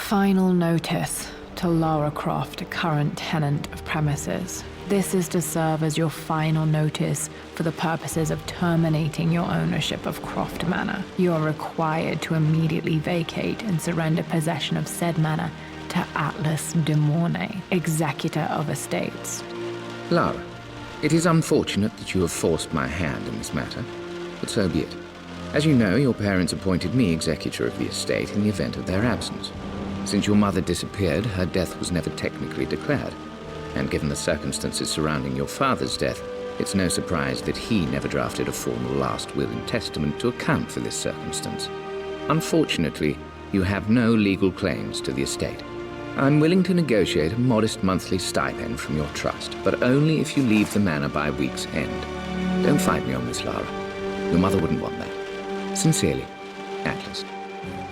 Final notice to Lara Croft, current tenant of premises. This is to serve as your final notice for the purposes of terminating your ownership of Croft Manor. You are required to immediately vacate and surrender possession of said manor to Atlas de Mornay, executor of estates. Lara, it is unfortunate that you have forced my hand in this matter, but so be it. As you know, your parents appointed me executor of the estate in the event of their absence. Since your mother disappeared, her death was never technically declared. And given the circumstances surrounding your father's death, it's no surprise that he never drafted a formal last will and testament to account for this circumstance. Unfortunately, you have no legal claims to the estate. I'm willing to negotiate a modest monthly stipend from your trust, but only if you leave the manor by week's end. Don't fight me on this, Lara. Your mother wouldn't want that. Sincerely, Atlas.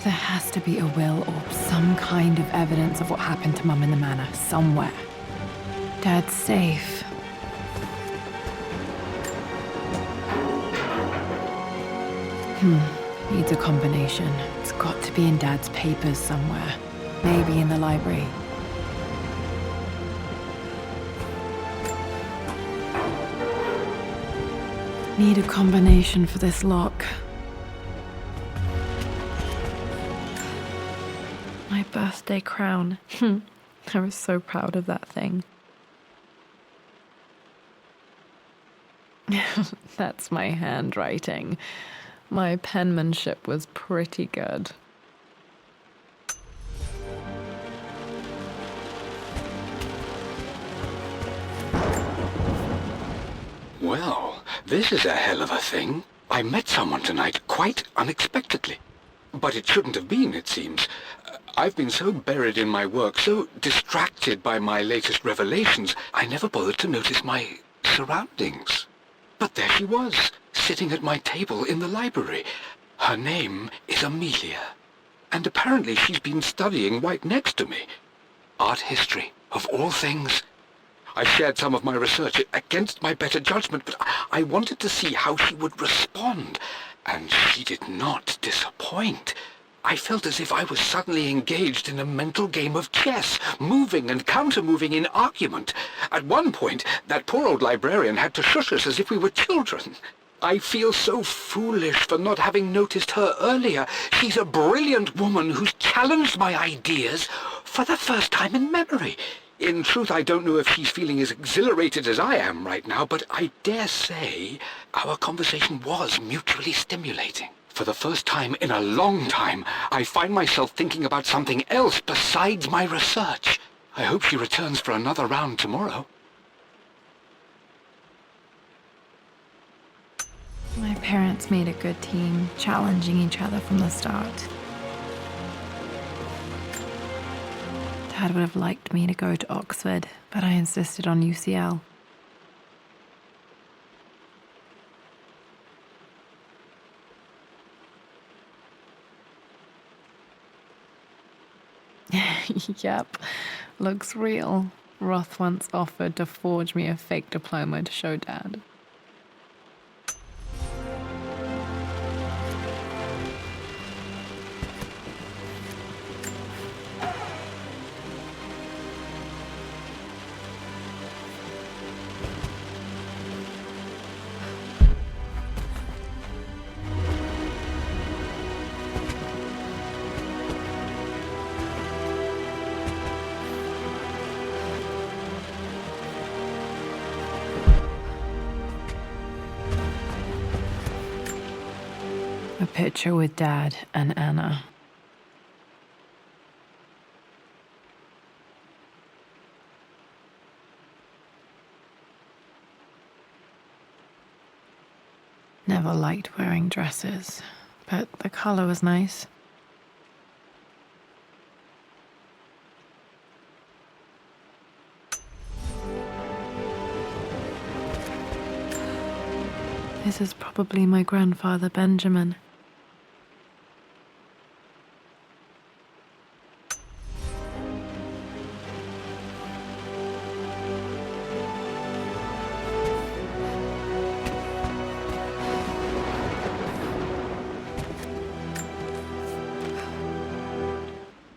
There has to be a will or some kind of evidence of what happened to Mum in the manor, somewhere. Dad's safe. Needs a combination. It's got to be in Dad's papers somewhere. Maybe in the library. Need a combination for this lock. My birthday crown. I was so proud of that thing. That's my handwriting. My penmanship was pretty good. Well, this is a hell of a thing. I met someone tonight, quite unexpectedly. But it shouldn't have been, it seems. I've been so buried in my work, so distracted by my latest revelations, I never bothered to notice my surroundings. But there she was, sitting at my table in the library. Her name is Amelia, and apparently she's been studying right next to me. Art history, of all things. I shared some of my research against my better judgment, but I wanted to see how she would respond, and she did not disappoint. I felt as if I was suddenly engaged in a mental game of chess, moving and counter-moving in argument. At one point, that poor old librarian had to shush us as if we were children. I feel so foolish for not having noticed her earlier. She's a brilliant woman who's challenged my ideas for the first time in memory. In truth, I don't know if she's feeling as exhilarated as I am right now, but I dare say our conversation was mutually stimulating. For the first time in a long time, I find myself thinking about something else besides my research. I hope she returns for another round tomorrow. My parents made a good team, challenging each other from the start. Dad would have liked me to go to Oxford, but I insisted on UCL. Yep, looks real. Roth once offered to forge me a fake diploma to show Dad. A picture with Dad and Anna. Never liked wearing dresses, but the color was nice. This is probably my grandfather, Benjamin.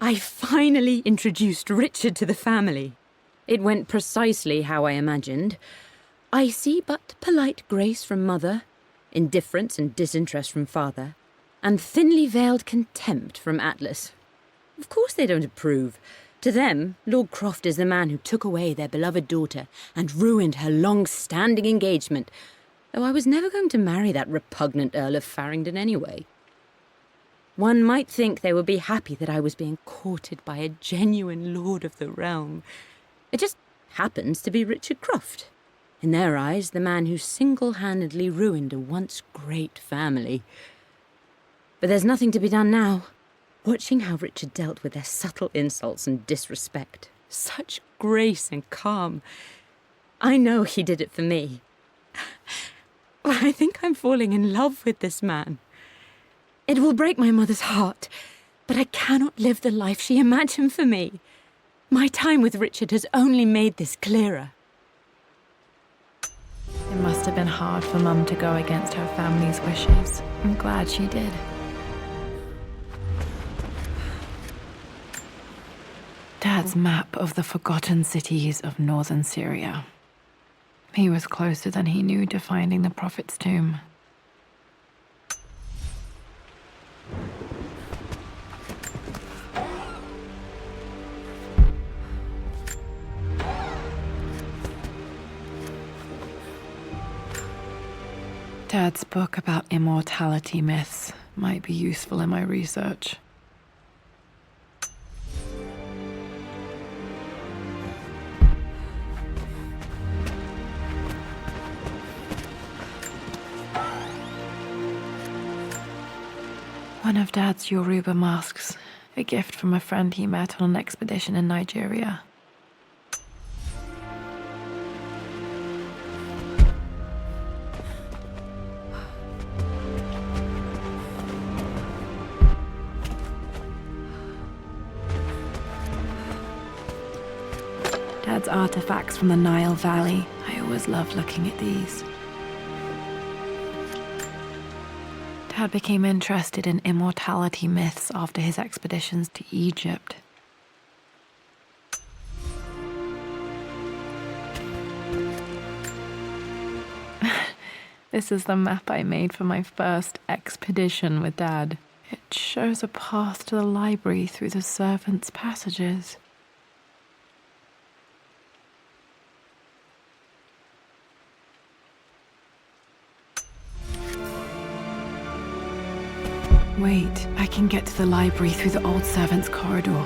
I finally introduced Richard to the family. It went precisely how I imagined. Icy but polite grace from mother, indifference and disinterest from father, and thinly veiled contempt from Atlas. Of course they don't approve. To them, Lord Croft is the man who took away their beloved daughter and ruined her long-standing engagement, though I was never going to marry that repugnant Earl of Farringdon anyway. One might think they would be happy that I was being courted by a genuine lord of the realm. It just happens to be Richard Croft. In their eyes, the man who single-handedly ruined a once great family. But there's nothing to be done now. Watching how Richard dealt with their subtle insults and disrespect. Such grace and calm. I know he did it for me. I think I'm falling in love with this man. It will break my mother's heart, but I cannot live the life she imagined for me. My time with Richard has only made this clearer. It must have been hard for Mum to go against her family's wishes. I'm glad she did. Dad's map of the forgotten cities of northern Syria. He was closer than he knew to finding the Prophet's tomb. Dad's book about immortality myths might be useful in my research. One of Dad's Yoruba masks, a gift from a friend he met on an expedition in Nigeria. Dad's artifacts from the Nile Valley. I always loved looking at these. Dad became interested in immortality myths after his expeditions to Egypt. This is the map I made for my first expedition with Dad. It shows a path to the library through the servants' passages. Wait, I can get to the library through the old servants' corridor.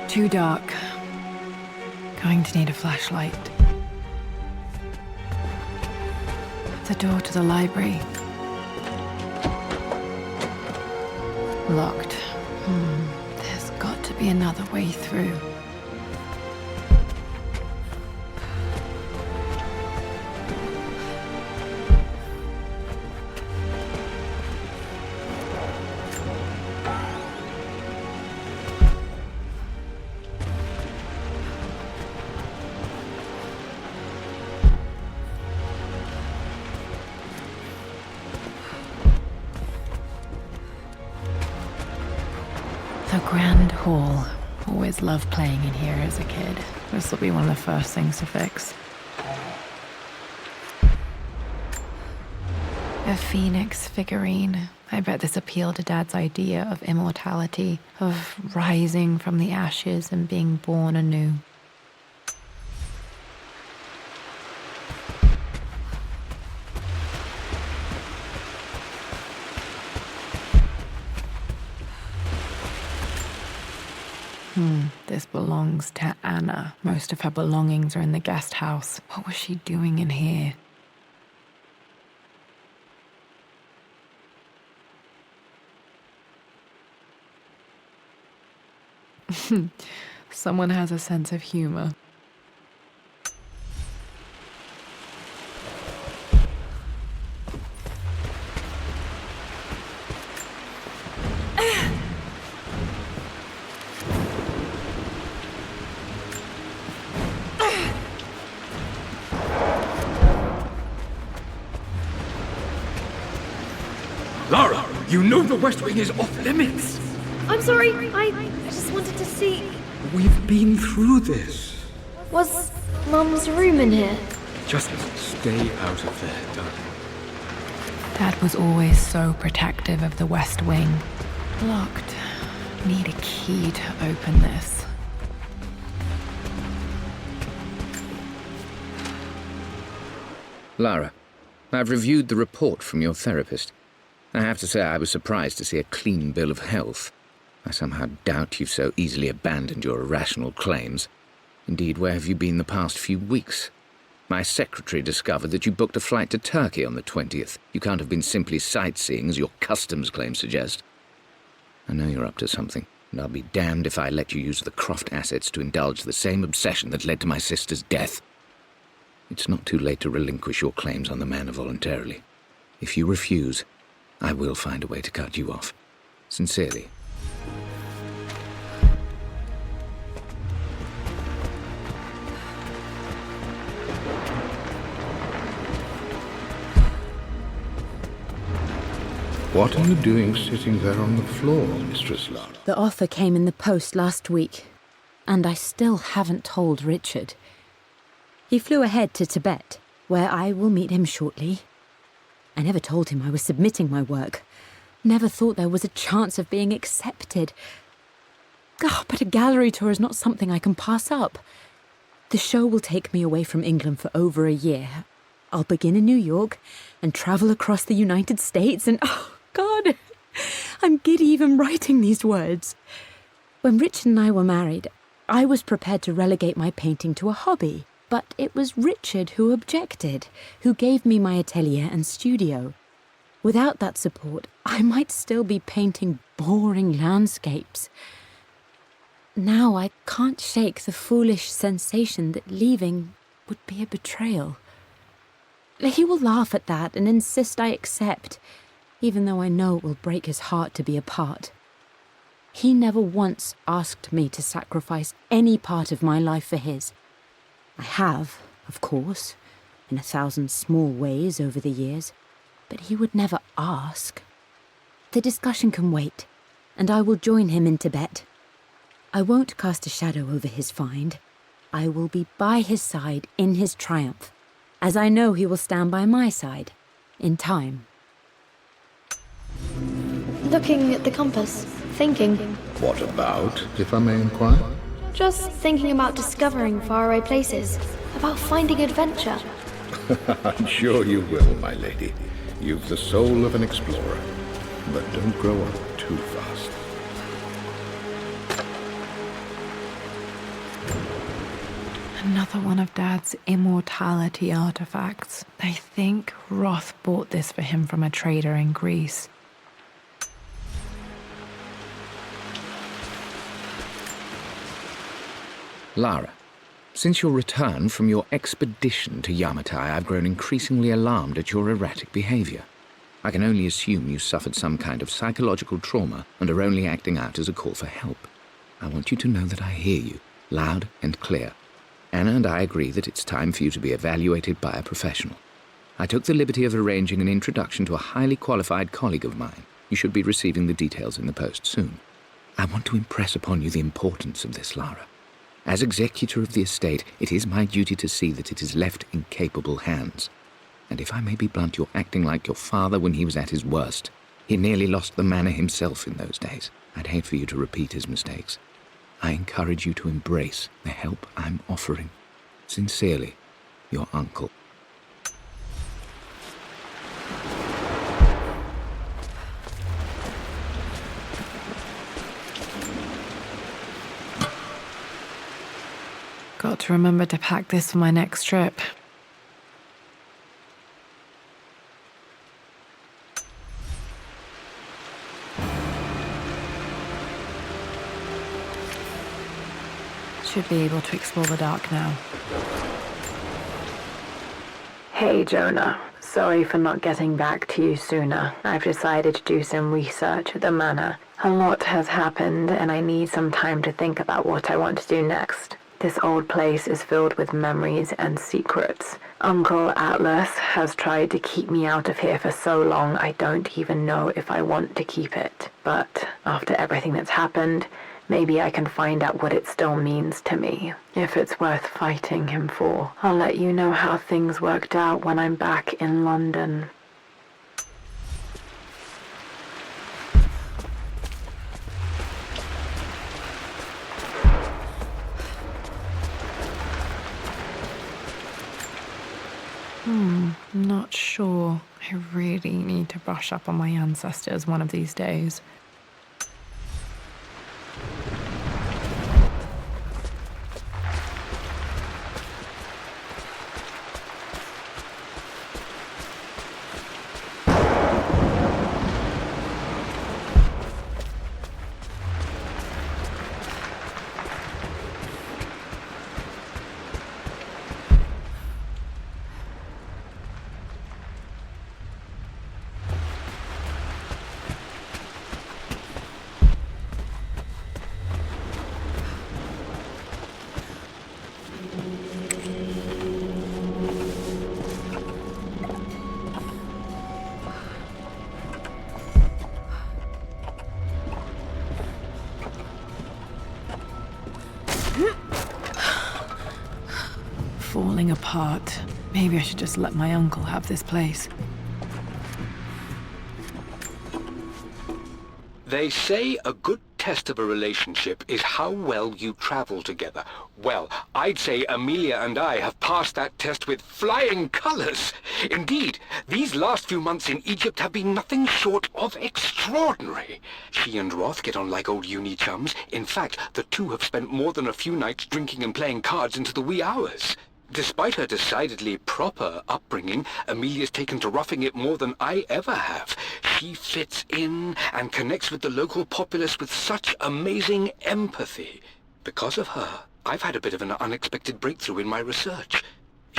Too dark. Going to need a flashlight. The door to the library. Locked. There's got to be another way through. The Grand Hall. Always loved playing in here as a kid. This will be one of the first things to fix. A phoenix figurine. I bet this appealed to Dad's idea of immortality, of rising from the ashes and being born anew. This belongs to Anna. Most of her belongings are in the guest house. What was she doing in here? Someone has a sense of humor. Lara, You know the West Wing is off limits. I'm sorry, I just wanted to see... We've been through this. Was Mum's room in here? Just stay out of there, darling. Dad was always so protective of the West Wing. Locked. Need a key to open this. Lara, I've reviewed the report from your therapist. I have to say I was surprised to see a clean bill of health. I somehow doubt you've so easily abandoned your irrational claims. Indeed, where have you been the past few weeks? My secretary discovered that you booked a flight to Turkey on the 20th. You can't have been simply sightseeing, as your customs claims suggest. I know you're up to something, and I'll be damned if I let you use the Croft assets to indulge the same obsession that led to my sister's death. It's not too late to relinquish your claims on the manor voluntarily. If you refuse, I will find a way to cut you off. Sincerely. What are you doing sitting there on the floor, Mistress Lara? The offer came in the post last week, and I still haven't told Richard. He flew ahead to Tibet, where I will meet him shortly. I never told him I was submitting my work. Never thought there was a chance of being accepted. But a gallery tour is not something I can pass up. The show will take me away from England for over a year. I'll begin in New York and travel across the United States and... Oh, God! I'm giddy even writing these words. When Richard and I were married, I was prepared to relegate my painting to a hobby. But it was Richard who objected, who gave me my atelier and studio. Without that support, I might still be painting boring landscapes. Now I can't shake the foolish sensation that leaving would be a betrayal. He will laugh at that and insist I accept, even though I know it will break his heart to be apart. He never once asked me to sacrifice any part of my life for his. I have, of course, in 1,000 small ways over the years, but he would never ask. The discussion can wait, and I will join him in Tibet. I won't cast a shadow over his find. I will be by his side in his triumph, as I know he will stand by my side, in time. Looking at the compass, thinking. What about, if I may inquire? Just thinking about discovering faraway places, about finding adventure. I'm sure you will, my lady. You've the soul of an explorer. But don't grow up too fast. Another one of Dad's immortality artifacts. I think Roth bought this for him from a trader in Greece. Lara, since your return from your expedition to Yamatai, I've grown increasingly alarmed at your erratic behavior. I can only assume you suffered some kind of psychological trauma and are only acting out as a call for help. I want you to know that I hear you, loud and clear. Anna and I agree that it's time for you to be evaluated by a professional. I took the liberty of arranging an introduction to a highly qualified colleague of mine. You should be receiving the details in the post soon. I want to impress upon you the importance of this, Lara. As executor of the estate, it is my duty to see that it is left in capable hands. And if I may be blunt, you're acting like your father when he was at his worst. He nearly lost the manor himself in those days. I'd hate for you to repeat his mistakes. I encourage you to embrace the help I'm offering. Sincerely, your uncle. Got to remember to pack this for my next trip. Should be able to explore the dark now. Hey, Jonah. Sorry for not getting back to you sooner. I've decided to do some research at the manor. A lot has happened, and I need some time to think about what I want to do next. This old place is filled with memories and secrets. Uncle Atlas has tried to keep me out of here for so long I don't even know if I want to keep it. But after everything that's happened, maybe I can find out what it still means to me. If it's worth fighting him for, I'll let you know how things worked out when I'm back in London. Not sure. I really need to brush up on my ancestors one of these days. Falling apart. Maybe I should just let my uncle have this place. They say a good test of a relationship is how well you travel together. Well, I'd say Amelia and I have passed that test with flying colors. Indeed, these last few months in Egypt have been nothing short of extraordinary. She and Roth get on like old uni chums. In fact, the two have spent more than a few nights drinking and playing cards into the wee hours. Despite her decidedly proper upbringing, Amelia's taken to roughing it more than I ever have. She fits in and connects with the local populace with such amazing empathy. Because of her, I've had a bit of an unexpected breakthrough in my research.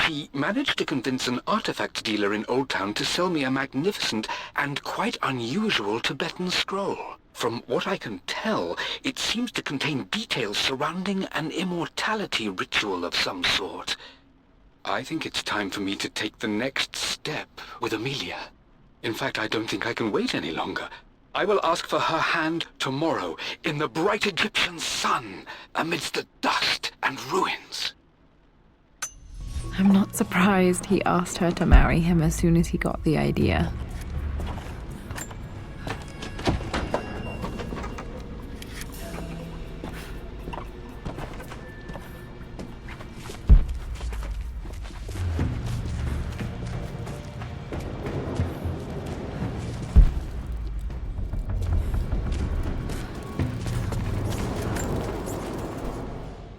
She managed to convince an artifact dealer in Old Town to sell me a magnificent and quite unusual Tibetan scroll. From what I can tell, it seems to contain details surrounding an immortality ritual of some sort. I think it's time for me to take the next step with Amelia. In fact, I don't think I can wait any longer. I will ask for her hand tomorrow in the bright Egyptian sun amidst the dust and ruins. I'm not surprised he asked her to marry him as soon as he got the idea.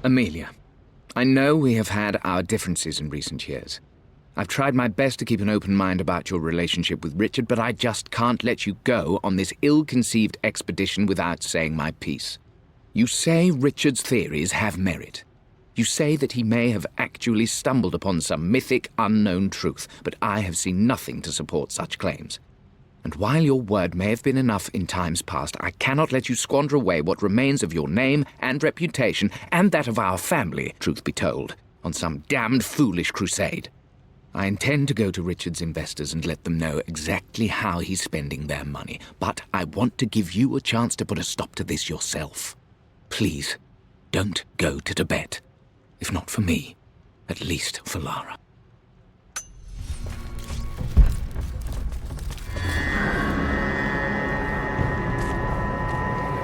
Amelia, I know we have had our differences in recent years. I've tried my best to keep an open mind about your relationship with Richard, but I just can't let you go on this ill-conceived expedition without saying my piece. You say Richard's theories have merit. You say that he may have actually stumbled upon some mythic, unknown truth, but I have seen nothing to support such claims. And while your word may have been enough in times past, I cannot let you squander away what remains of your name and reputation, and that of our family, truth be told, on some damned foolish crusade. I intend to go to Richard's investors and let them know exactly how he's spending their money, but I want to give you a chance to put a stop to this yourself. Please, don't go to Tibet. If not for me, at least for Lara.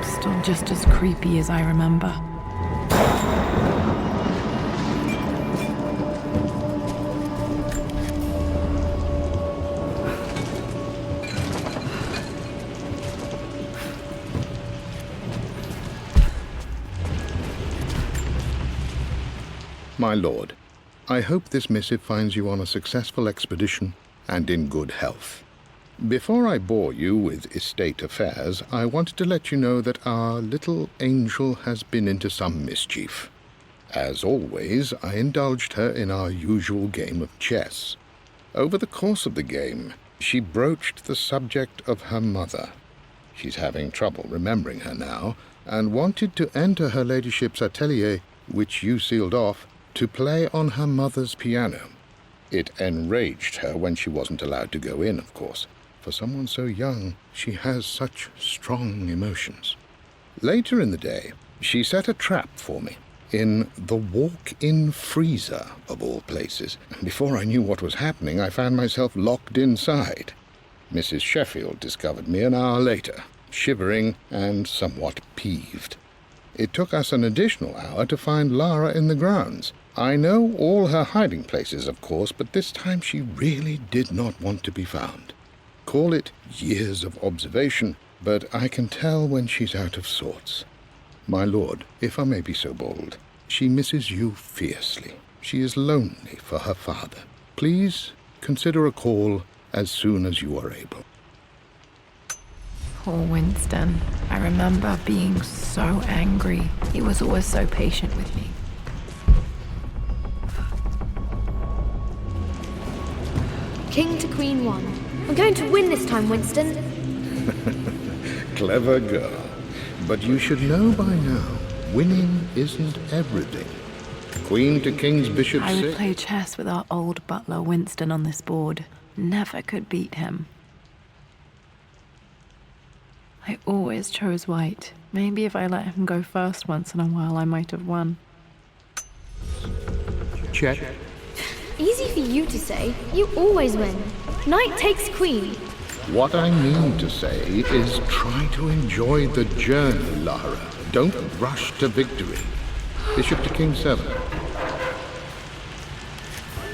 Still just as creepy as I remember. My lord, I hope this missive finds you on a successful expedition and in good health. Before I bore you with estate affairs, I wanted to let you know that our little angel has been into some mischief. As always, I indulged her in our usual game of chess. Over the course of the game, she broached the subject of her mother. She's having trouble remembering her now, and wanted to enter her ladyship's atelier which you sealed off, to play on her mother's piano. It enraged her when she wasn't allowed to go in, of course. For someone so young, she has such strong emotions. Later in the day, she set a trap for me in the walk-in freezer, of all places. And before I knew what was happening, I found myself locked inside. Mrs. Sheffield discovered me an hour later, shivering and somewhat peeved. It took us an additional hour to find Lara in the grounds. I know all her hiding places, of course, but this time she really did not want to be found. Call it years of observation, but I can tell when she's out of sorts. My lord, if I may be so bold, she misses you fiercely. She is lonely for her father. Please consider a call as soon as you are able. Poor Winston. I remember being so angry. He was always so patient with me. King to Queen 1. I'm going to win this time, Winston. Clever girl. But you should know by now, winning isn't everything. Queen to King's Bishop I would 6. play chess with our old butler Winston on this board. Never could beat him. I always chose white. Maybe if I let him go first once in a while, I might have won. Check. Easy for you to say. You always win. Knight takes queen. What I mean to say is try to enjoy the journey, Lara. Don't rush to victory. Bishop to King 7.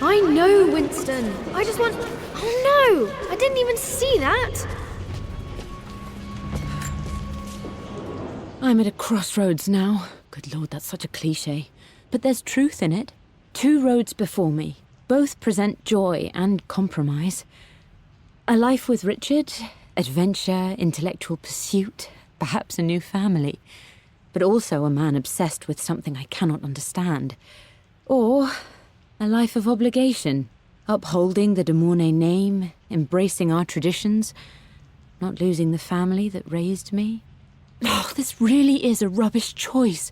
I know, Winston. I just want... Oh no! I didn't even see that! I'm at a crossroads now. Good Lord, that's such a cliché. But there's truth in it. 2 roads before me. Both present joy and compromise. A life with Richard, adventure, intellectual pursuit, perhaps a new family. But also a man obsessed with something I cannot understand. Or a life of obligation, upholding the de Mornay name, embracing our traditions, not losing the family that raised me. Oh, this really is a rubbish choice.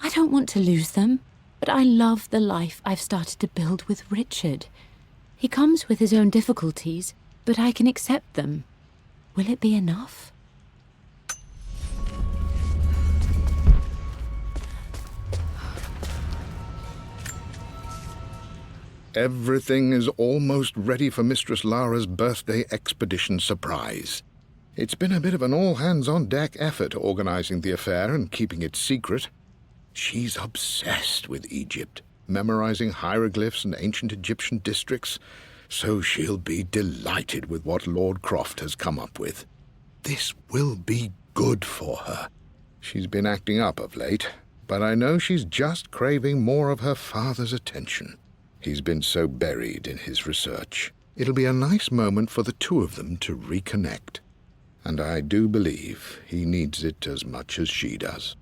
I don't want to lose them, but I love the life I've started to build with Richard. He comes with his own difficulties, but I can accept them. Will it be enough? Everything is almost ready for Mistress Lara's birthday expedition surprise. It's been a bit of an all-hands-on-deck effort organizing the affair and keeping it secret. She's obsessed with Egypt, memorizing hieroglyphs and ancient Egyptian districts, so she'll be delighted with what Lord Croft has come up with. This will be good for her. She's been acting up of late, but I know she's just craving more of her father's attention. He's been so buried in his research. It'll be a nice moment for the 2 of them to reconnect. And I do believe he needs it as much as she does.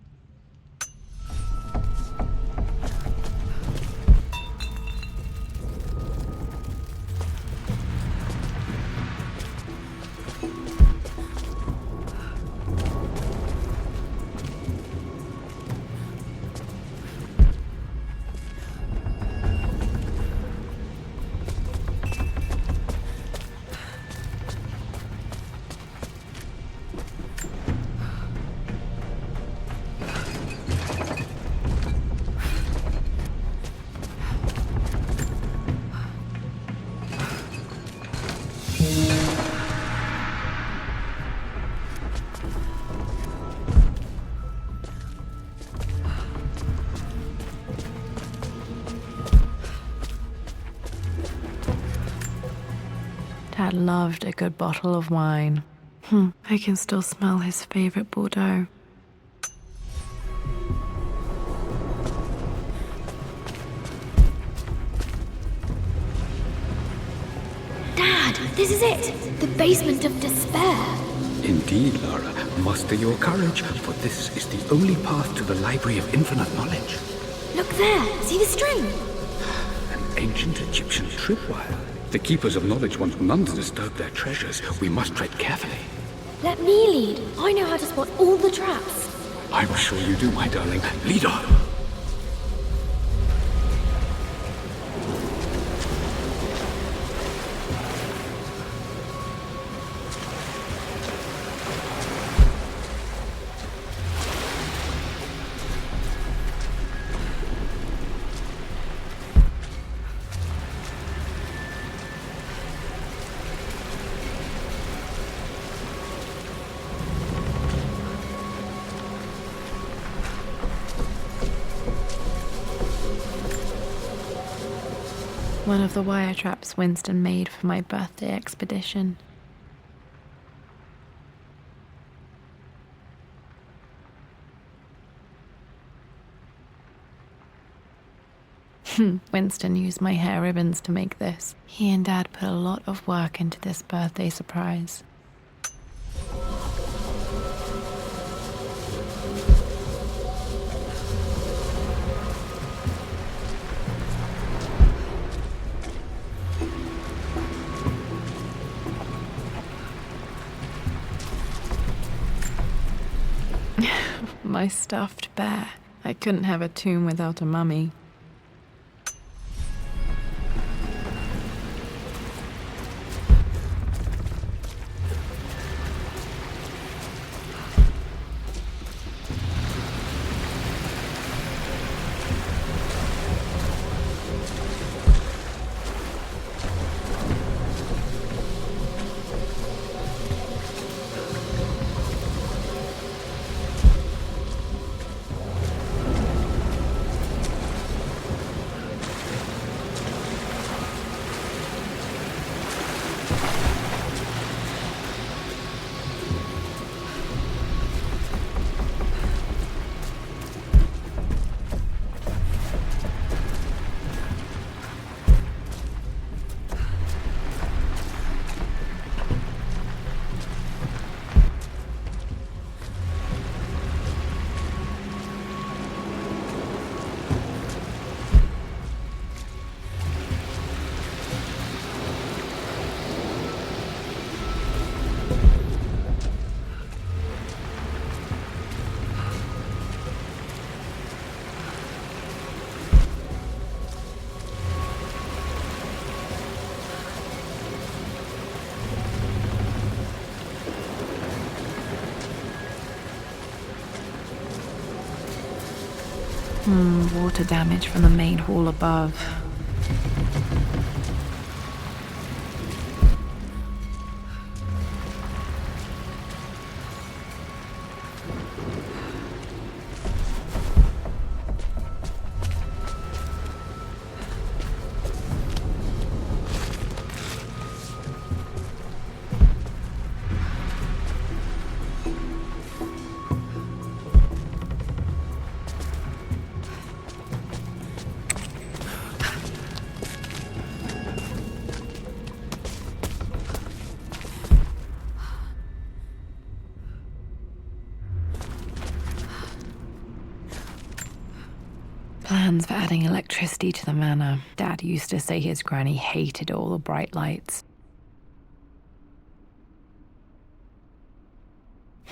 Dad loved a good bottle of wine. I can still smell his favorite Bordeaux. Dad, this is it! The basement of despair! Indeed, Lara. Muster your courage, for this is the only path to the Library of Infinite Knowledge. Look there! See the string? An ancient Egyptian tripwire. The Keepers of Knowledge want none to disturb their treasures. We must tread carefully. Let me lead. I know how to spot all the traps. I'm sure you do, my darling. Lead on. One of the wire traps Winston made for my birthday expedition. Winston used my hair ribbons to make this. He and Dad put a lot of work into this birthday surprise. My stuffed bear. I couldn't have a tomb without a mummy. Water damage from the main hall above. Plans for adding electricity to the manor. Dad used to say his granny hated all the bright lights.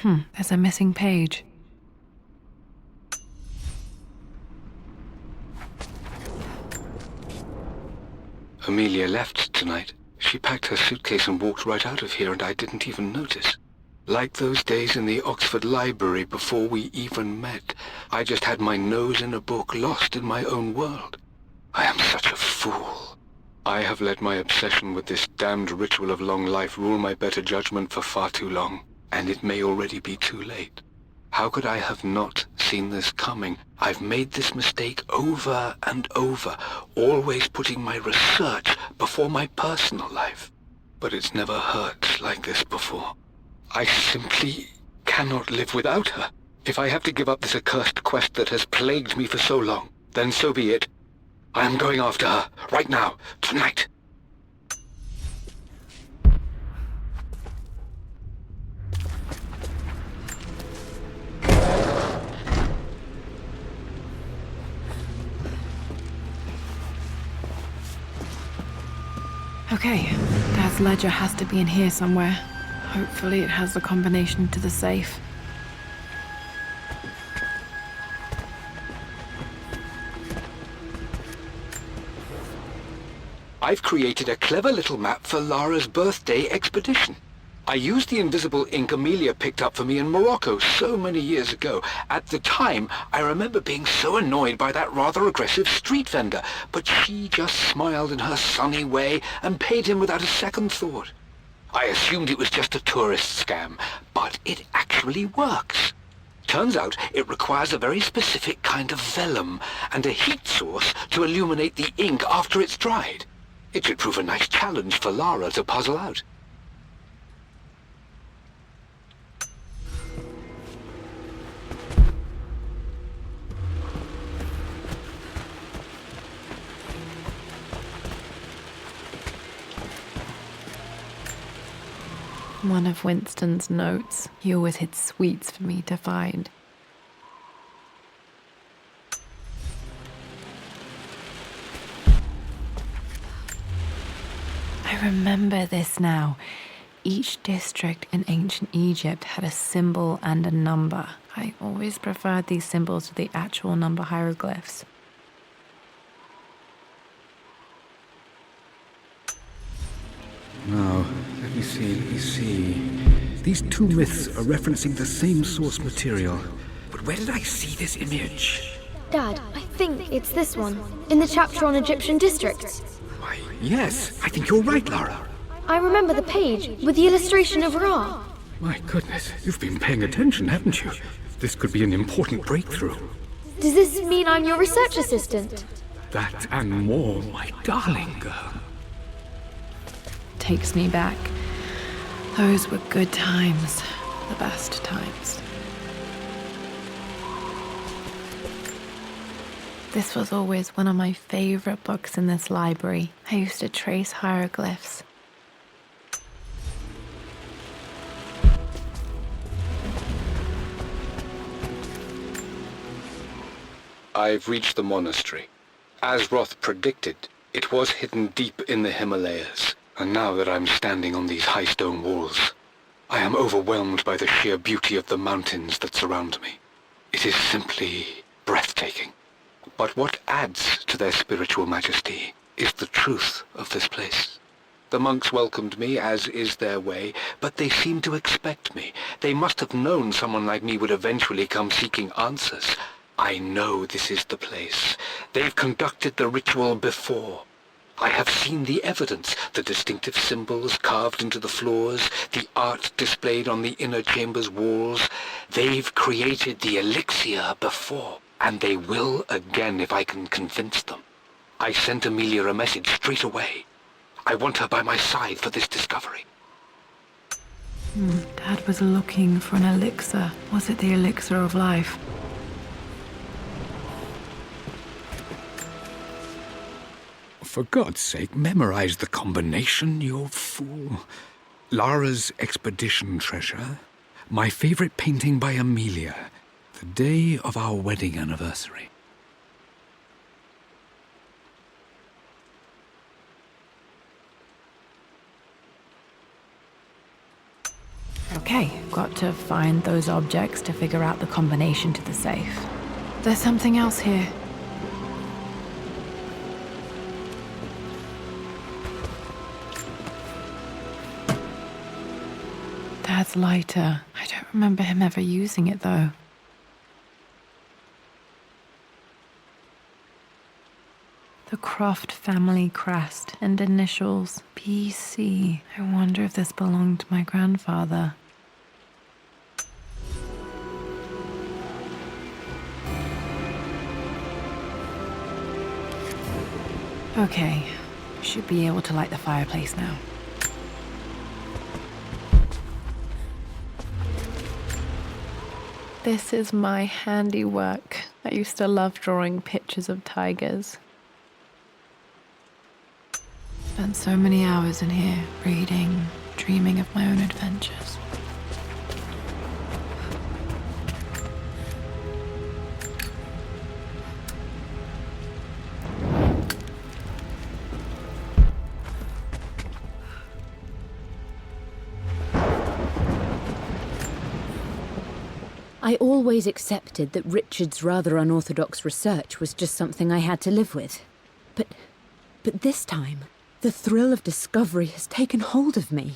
There's a missing page. Amelia left tonight. She packed her suitcase and walked right out of here, and I didn't even notice. Like those days in the Oxford Library before we even met, I just had my nose in a book, lost in my own world. I am such a fool. I have let my obsession with this damned ritual of long life rule my better judgment for far too long, and it may already be too late. How could I have not seen this coming? I've made this mistake over and over, always putting my research before my personal life. But it's never hurt like this before. I simply cannot live without her. If I have to give up this accursed quest that has plagued me for so long, then so be it. I am going after her, right now, tonight. Okay, Dad's ledger has to be in here somewhere. Hopefully it has the combination to the safe. I've created a clever little map for Lara's birthday expedition. I used the invisible ink Amelia picked up for me in Morocco so many years ago. At the time, I remember being so annoyed by that rather aggressive street vendor, but she just smiled in her sunny way and paid him without a second thought. I assumed it was just a tourist scam, but it actually works. Turns out it requires a very specific kind of vellum and a heat source to illuminate the ink after it's dried. It should prove a nice challenge for Lara to puzzle out. One of Winston's notes. He always hid sweets for me to find. I remember this now. Each district in ancient Egypt had a symbol and a number. I always preferred these symbols to the actual number hieroglyphs. Now, let me see. These two myths are referencing the same source material. But where did I see this image? Dad, I think it's this one, in the chapter on Egyptian districts. Why, yes, I think you're right, Lara. I remember the page with the illustration of Ra. My goodness, you've been paying attention, haven't you? This could be an important breakthrough. Does this mean I'm your research assistant? That and more, my darling girl. Takes me back. Those were good times. The best times. This was always one of my favorite books in this library. I used to trace hieroglyphs. I've reached the monastery. As Roth predicted, it was hidden deep in the Himalayas. And now that I'm standing on these high stone walls, I am overwhelmed by the sheer beauty of the mountains that surround me. It is simply breathtaking. But what adds to their spiritual majesty is the truth of this place. The monks welcomed me, as is their way, but they seemed to expect me. They must have known someone like me would eventually come seeking answers. I know this is the place. They've conducted the ritual before. I have seen the evidence, the distinctive symbols carved into the floors, the art displayed on the inner chamber's walls. They've created the elixir before, and they will again if I can convince them. I sent Amelia a message straight away. I want her by my side for this discovery. Dad was looking for an elixir. Was it the elixir of life? For God's sake, memorize the combination, you fool. Lara's expedition treasure, my favorite painting by Amelia, the day of our wedding anniversary. Okay, got to find those objects to figure out the combination to the safe. There's something else here. Dad's lighter. I don't remember him ever using it, though. The Croft family crest and initials, PC. I wonder if this belonged to my grandfather. Okay, should be able to light the fireplace now. This is my handiwork. I used to love drawing pictures of tigers. Spent so many hours in here, reading, dreaming of my own adventures. I always accepted that Richard's rather unorthodox research was just something I had to live with. But this time, the thrill of discovery has taken hold of me.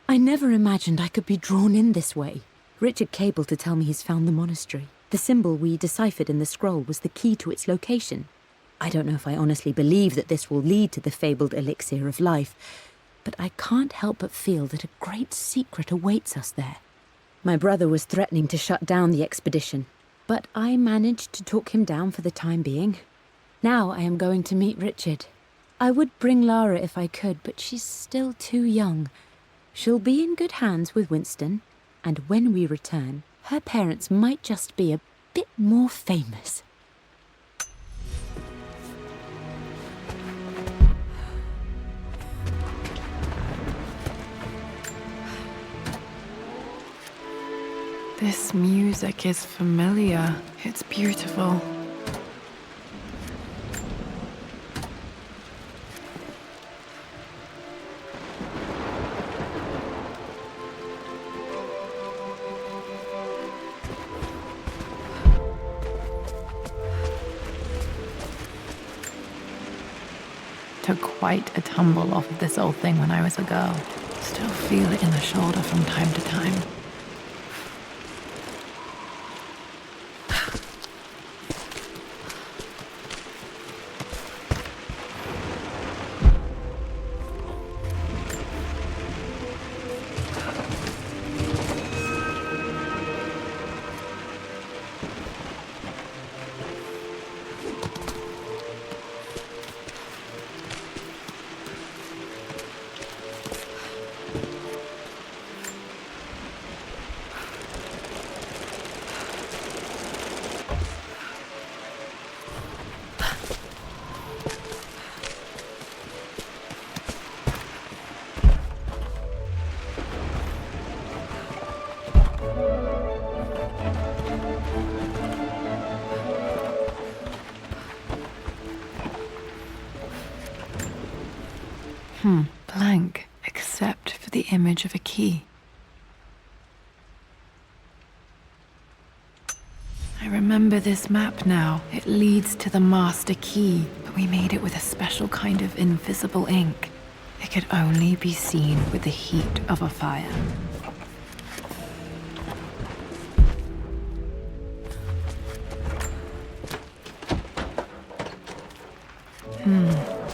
I never imagined I could be drawn in this way. Richard cabled to tell me he's found the monastery. The symbol we deciphered in the scroll was the key to its location. I don't know if I honestly believe that this will lead to the fabled elixir of life, but I can't help but feel that a great secret awaits us there. My brother was threatening to shut down the expedition, but I managed to talk him down for the time being. Now I am going to meet Richard. I would bring Lara if I could, but she's still too young. She'll be in good hands with Winston, and when we return, her parents might just be a bit more famous. This music is familiar. It's beautiful. Took quite a tumble off of this old thing when I was a girl. Still feel it in the shoulder from time to time. Blank, except for the image of a key. I remember this map now. It leads to the master key, but we made it with a special kind of invisible ink. It could only be seen with the heat of a fire.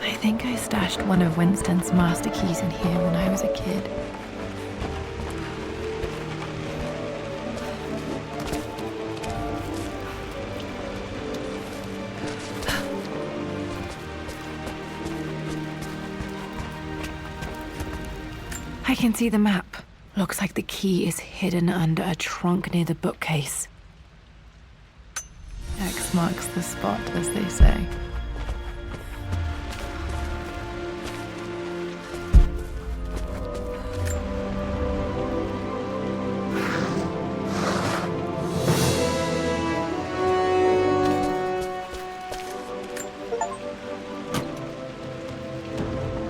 I think I stashed one of Winston's master keys in here when I was a kid. I can see the map. Looks like the key is hidden under a trunk near the bookcase. X marks the spot, as they say.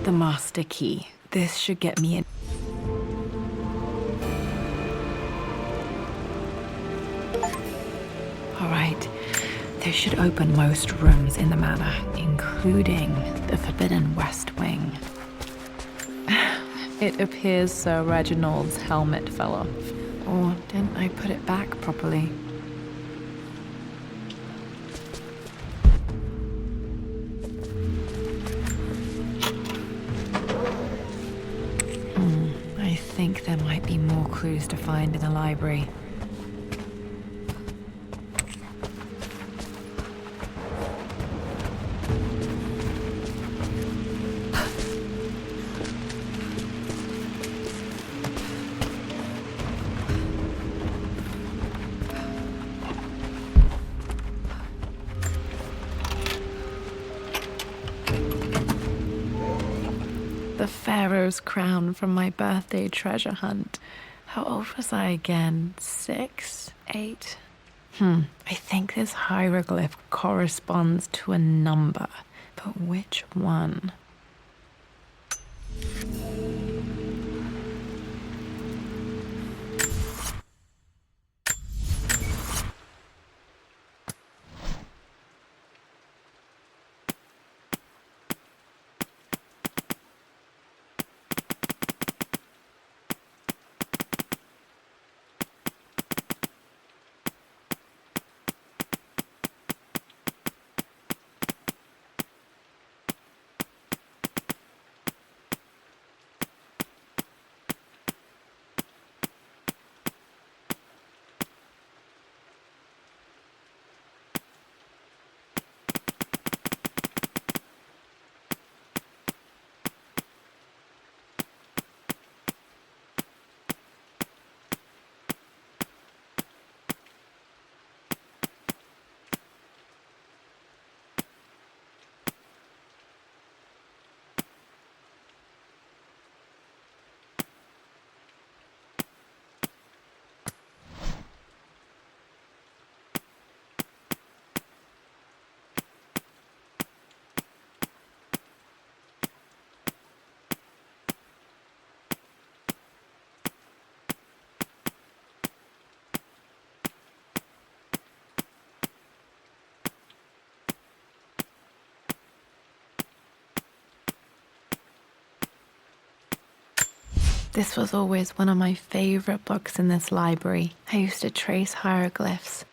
The master key. This should get me in. Alright, this should open most rooms in the manor, including the forbidden west wing. It appears Sir Reginald's helmet fell off. Or didn't I put it back properly? I think there might be more clues to find in the library. The Pharaoh's crown from my birthday treasure hunt. How old was I again? 6? 8? I think this hieroglyph corresponds to a number, but which one? This was always one of my favorite books in this library. I used to trace hieroglyphs.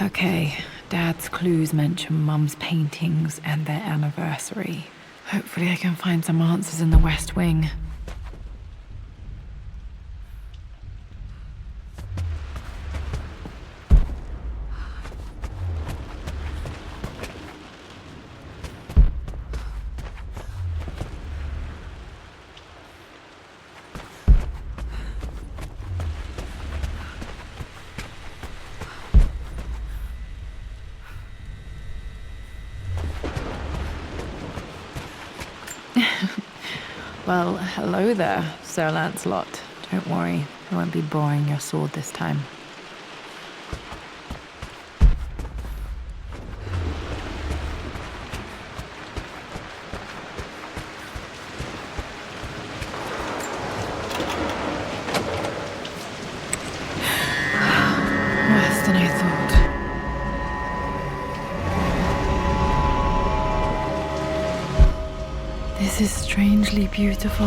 Okay, Dad's clues mention Mum's paintings and their anniversary. Hopefully I can find some answers in the West Wing. Well, hello there, Sir Lancelot. Don't worry, I won't be boring your sword this time. Worse than I thought. This is strangely beautiful.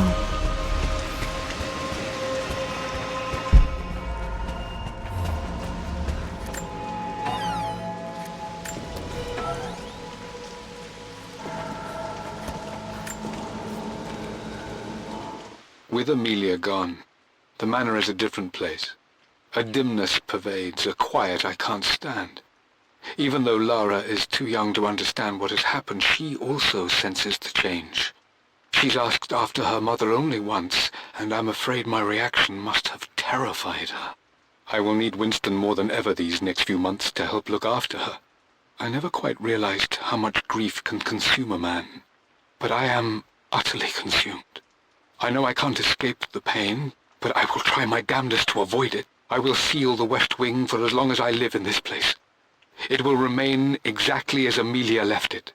With Amelia gone, the manor is a different place. A dimness pervades, a quiet I can't stand. Even though Lara is too young to understand what has happened, she also senses the change. She's asked after her mother only once, and I'm afraid my reaction must have terrified her. I will need Winston more than ever these next few months to help look after her. I never quite realized how much grief can consume a man, but I am utterly consumed. I know I can't escape the pain, but I will try my damnedest to avoid it. I will seal the West Wing for as long as I live in this place. It will remain exactly as Amelia left it.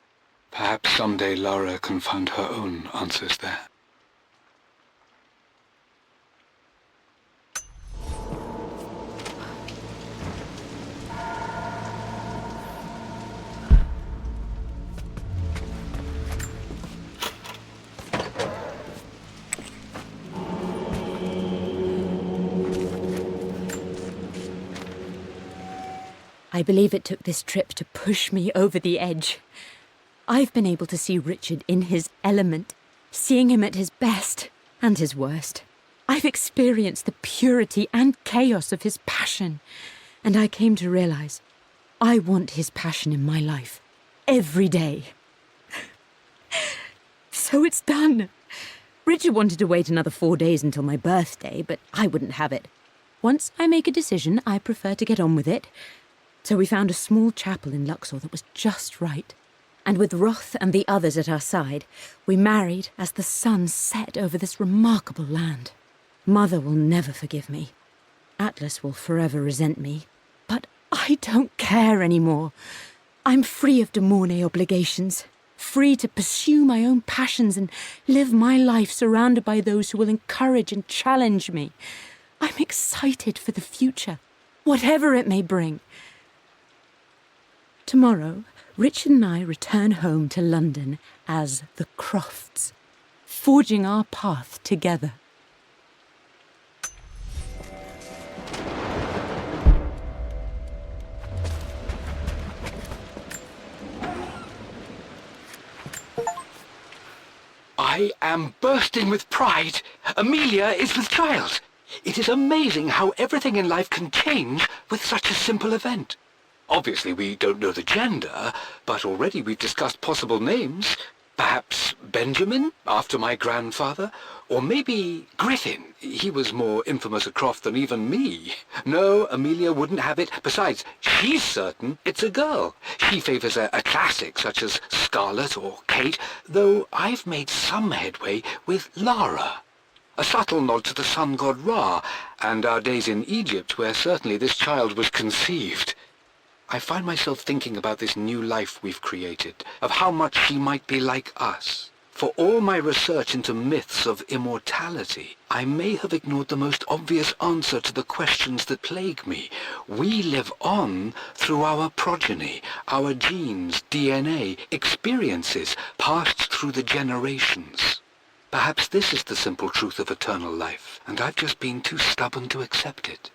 Perhaps someday Lara can find her own answers there. I believe it took this trip to push me over the edge. I've been able to see Richard in his element, seeing him at his best and his worst. I've experienced the purity and chaos of his passion, and I came to realize I want his passion in my life every day. So it's done. Richard wanted to wait another 4 days until my birthday, but I wouldn't have it. Once I make a decision, I prefer to get on with it. So we found a small chapel in Luxor that was just right. And with Roth and the others at our side, we married as the sun set over this remarkable land. Mother will never forgive me. Atlas will forever resent me. But I don't care anymore. I'm free of de Mornay obligations, free to pursue my own passions and live my life surrounded by those who will encourage and challenge me. I'm excited for the future, whatever it may bring. Tomorrow, Richard and I return home to London as the Crofts, forging our path together. I am bursting with pride. Amelia is with child. It is amazing how everything in life can change with such a simple event. Obviously, we don't know the gender, but already we've discussed possible names. Perhaps Benjamin, after my grandfather, or maybe Griffin. He was more infamous at Croft than even me. No, Amelia wouldn't have it. Besides, she's certain it's a girl. She favours a classic such as Scarlet or Kate, though I've made some headway with Lara. A subtle nod to the sun god Ra, and our days in Egypt, where certainly this child was conceived. I find myself thinking about this new life we've created, of how much she might be like us. For all my research into myths of immortality, I may have ignored the most obvious answer to the questions that plague me. We live on through our progeny, our genes, DNA, experiences passed through the generations. Perhaps this is the simple truth of eternal life, and I've just been too stubborn to accept it.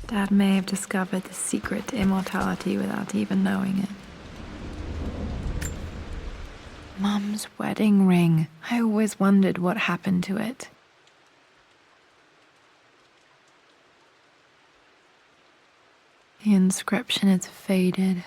Dad may have discovered the secret to immortality without even knowing it. Mum's wedding ring. I always wondered what happened to it. The inscription is faded.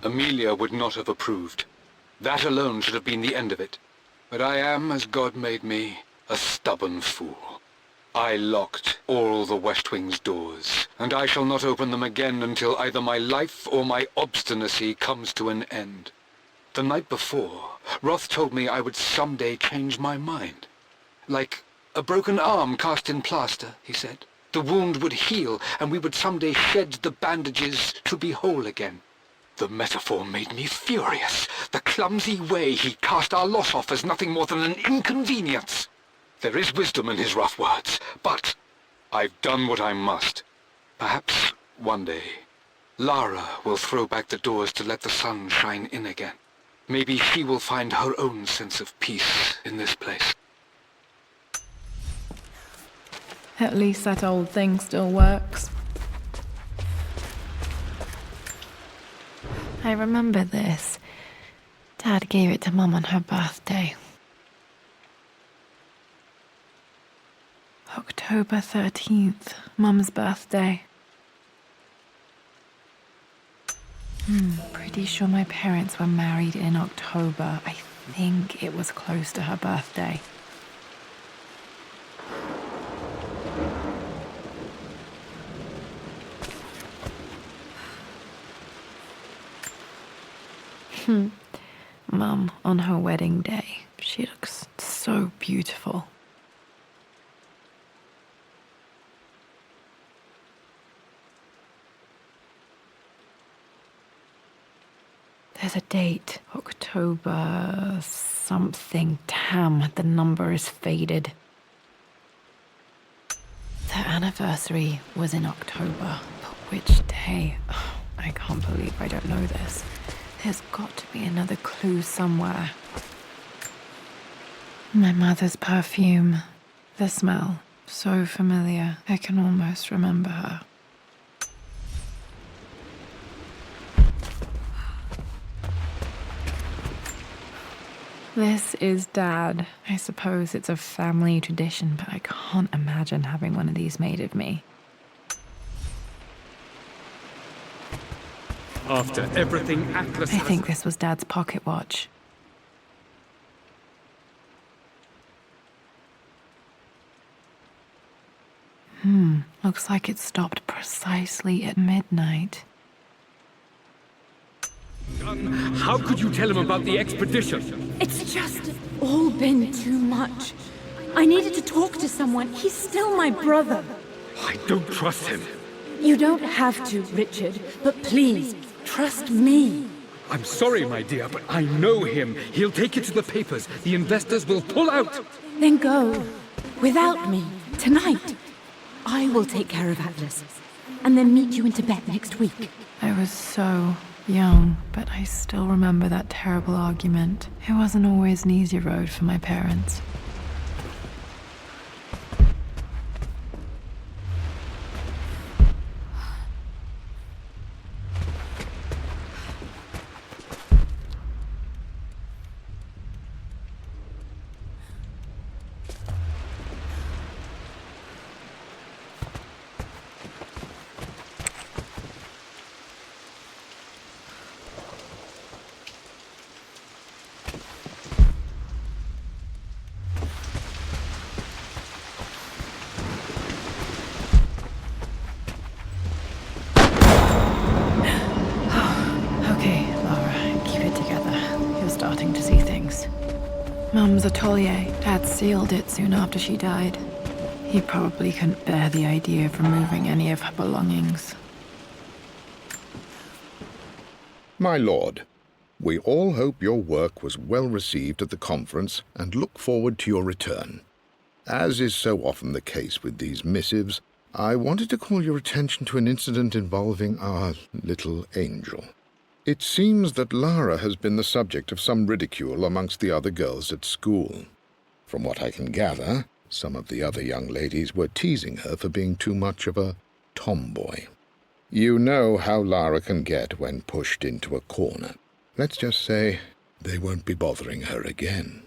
Amelia would not have approved. That alone should have been the end of it. But I am, as God made me, a stubborn fool. I locked all the West Wing's doors, and I shall not open them again until either my life or my obstinacy comes to an end. The night before, Roth told me I would someday change my mind. Like a broken arm cast in plaster, he said. The wound would heal, and we would someday shed the bandages to be whole again. The metaphor made me furious. The clumsy way he cast our loss off as nothing more than an inconvenience. There is wisdom in his rough words, but I've done what I must. Perhaps one day, Lara will throw back the doors to let the sun shine in again. Maybe she will find her own sense of peace in this place. At least that old thing still works. I remember this. Dad gave it to Mum on her birthday. October 13th, Mum's birthday. Pretty sure my parents were married in October. I think it was close to her birthday. Mum, on her wedding day, she looks so beautiful. There's a date, October something. Damn, the number is faded. Their anniversary was in October, but which day? Oh, I can't believe I don't know this. There's got to be another clue somewhere. My mother's perfume. The smell. So familiar. I can almost remember her. This is Dad. I suppose it's a family tradition, but I can't imagine having one of these made of me. After everything Atlas I think this was Dad's pocket watch. Looks like it stopped precisely at midnight. How could you tell him about the expedition? It's just all been too much. I needed to talk to someone. He's still my brother. I don't trust him. You don't have to, Richard, but please, trust me. I'm sorry, my dear, but I know him. He'll take it to the papers. The investors will pull out. Then go. Without me. Tonight. I will take care of Atlas. And then meet you in Tibet next week. I was so young, but I still remember that terrible argument. It wasn't always an easy road for my parents. Mum's atelier. Dad sealed it soon after she died. He probably couldn't bear the idea of removing any of her belongings. My lord, we all hope your work was well received at the conference and look forward to your return. As is so often the case with these missives, I wanted to call your attention to an incident involving our little angel. It seems that Lara has been the subject of some ridicule amongst the other girls at school. From what I can gather, some of the other young ladies were teasing her for being too much of a tomboy. You know how Lara can get when pushed into a corner. Let's just say they won't be bothering her again.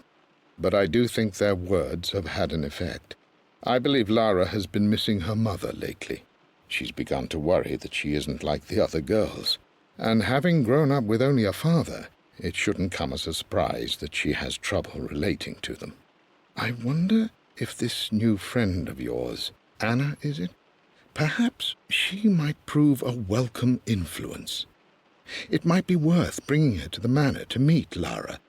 But I do think their words have had an effect. I believe Lara has been missing her mother lately. She's begun to worry that she isn't like the other girls. And having grown up with only a father, it shouldn't come as a surprise that she has trouble relating to them. I wonder if this new friend of yours, Anna, is it? Perhaps she might prove a welcome influence. It might be worth bringing her to the manor to meet Lara.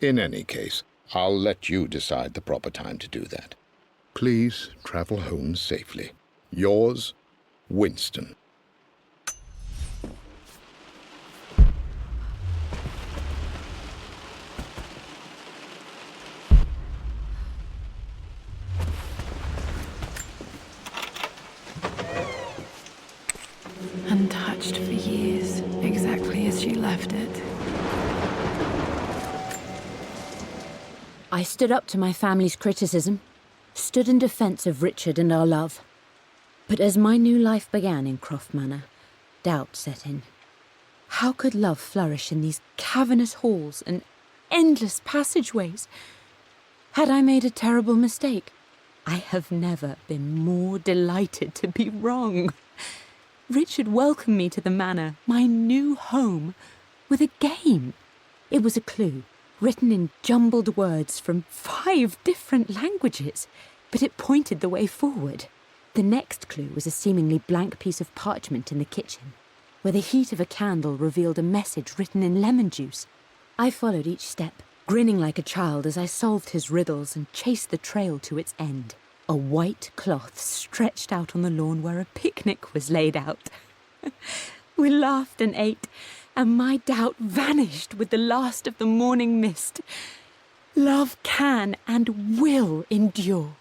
In any case, I'll let you decide the proper time to do that. Please travel home safely. Yours, Winston. Untouched for years, exactly as she left it. I stood up to my family's criticism, stood in defense of Richard and our love. But as my new life began in Croft Manor, doubt set in. How could love flourish in these cavernous halls and endless passageways? Had I made a terrible mistake? I have never been more delighted to be wrong. Richard welcomed me to the manor, my new home, with a game. It was a clue, written in jumbled words from 5 different languages, but it pointed the way forward. The next clue was a seemingly blank piece of parchment in the kitchen, where the heat of a candle revealed a message written in lemon juice. I followed each step, grinning like a child as I solved his riddles and chased the trail to its end. A white cloth stretched out on the lawn where a picnic was laid out. We laughed and ate, and my doubt vanished with the last of the morning mist. Love can and will endure.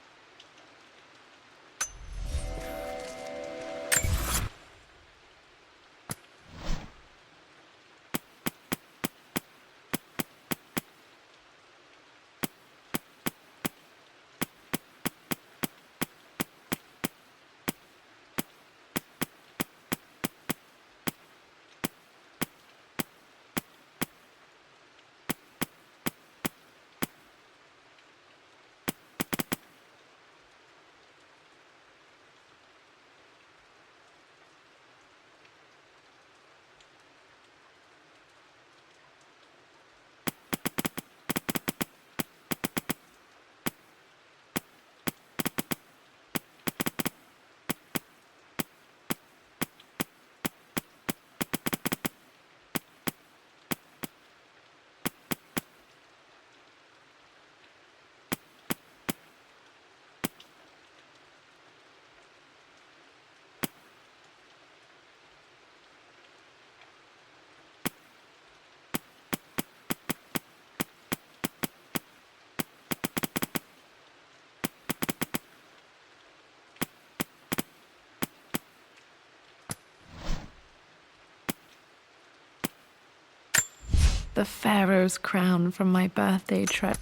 The pharaoh's crown from my birthday trip.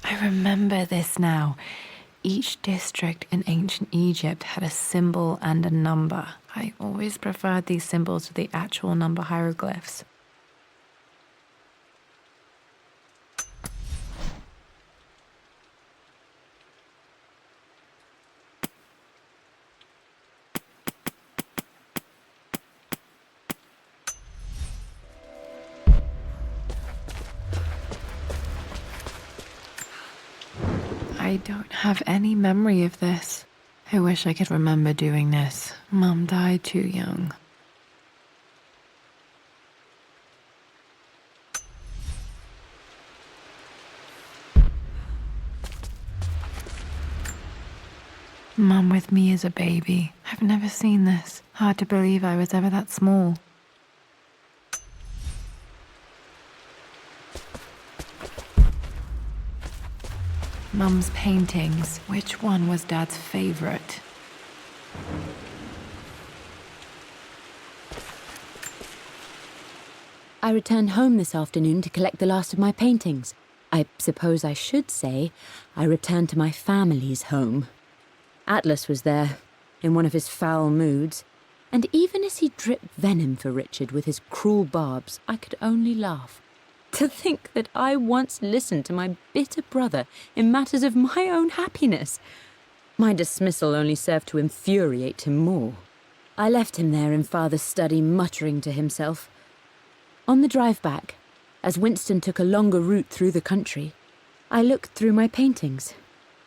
I remember this now. Each district in ancient Egypt had a symbol and a number. I always preferred these symbols to the actual number hieroglyphs. I don't have any memory of this. I wish I could remember doing this. Mum died too young. Mum with me as a baby. I've never seen this. Hard to believe I was ever that small. Mum's paintings. Which one was Dad's favorite? I returned home this afternoon to collect the last of my paintings. I suppose I should say I returned to my family's home. Atlas was there, in one of his foul moods, and even as he dripped venom for Richard with his cruel barbs, I could only laugh. To think that I once listened to my bitter brother in matters of my own happiness. My dismissal only served to infuriate him more. I left him there in Father's study, muttering to himself. On the drive back, as Winston took a longer route through the country, I looked through my paintings,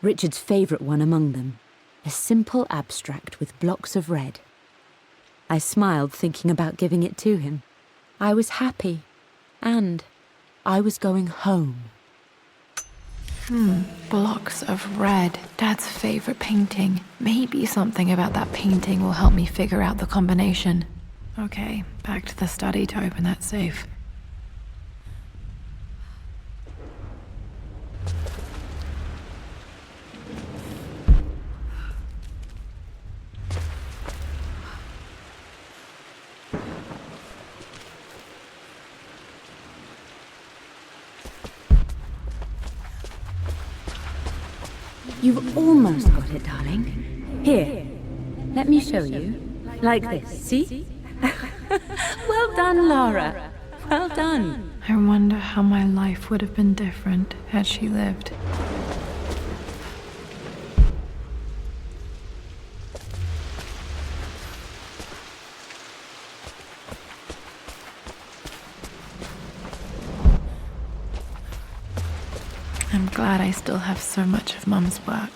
Richard's favourite one among them, a simple abstract with blocks of red. I smiled, thinking about giving it to him. I was happy, and I was going home. Blocks of red. Dad's favorite painting. Maybe something about that painting will help me figure out the combination. Okay, back to the study to open that safe. You've almost got it, darling. Here, let me show you. Like this, see? Well done, Lara. Well done. I wonder how my life would have been different had she lived. I'm glad I still have so much of Mum's work.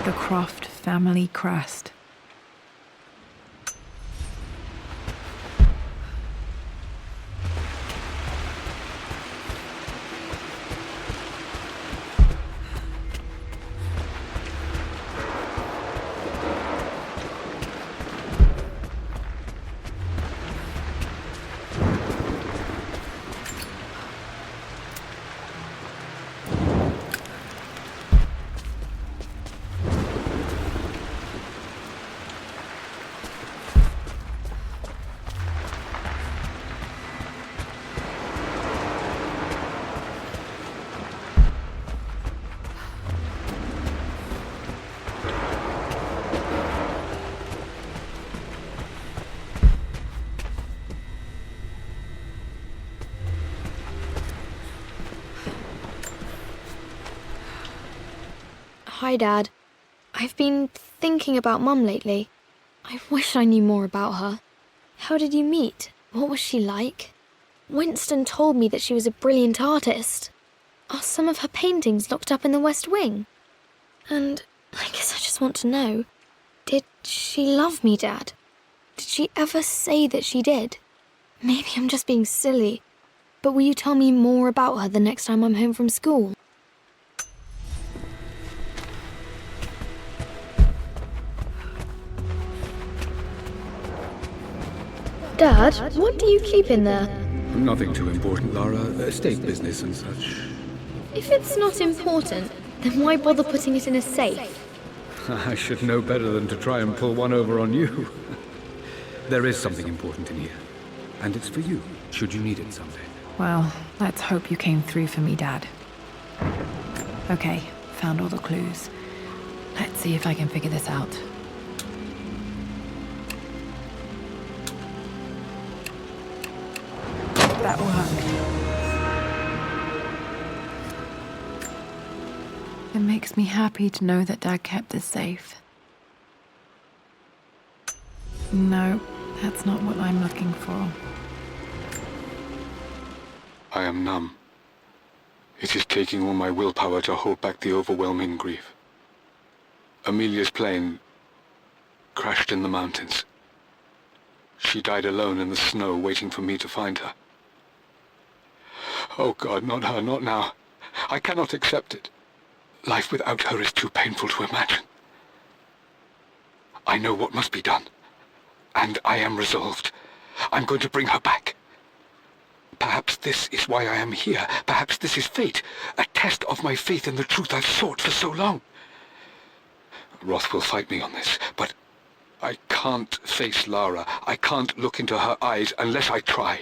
The Croft family crest. Hi, Dad. I've been thinking about Mum lately. I wish I knew more about her. How did you meet? What was she like? Winston told me that she was a brilliant artist. Are some of her paintings locked up in the West Wing? And I guess I just want to know, did she love me, Dad? Did she ever say that she did? Maybe I'm just being silly, but will you tell me more about her the next time I'm home from school? Dad, what do you keep in there? Nothing too important, Lara. Estate business and such. If it's not important, then why bother putting it in a safe? I should know better than to try and pull one over on you. There is something important in here. And it's for you, should you need it someday. Well, let's hope you came through for me, Dad. Okay, found all the clues. Let's see if I can figure this out. That worked. It makes me happy to know that Dad kept this safe. No, that's not what I'm looking for. I am numb. It is taking all my willpower to hold back the overwhelming grief. Amelia's plane crashed in the mountains. She died alone in the snow, waiting for me to find her. Oh God, not her, not now. I cannot accept it. Life without her is too painful to imagine. I know what must be done, and I am resolved. I'm going to bring her back. Perhaps this is why I am here. Perhaps this is fate, a test of my faith in the truth I've sought for so long. Roth will fight me on this, but I can't face Lara. I can't look into her eyes unless I try.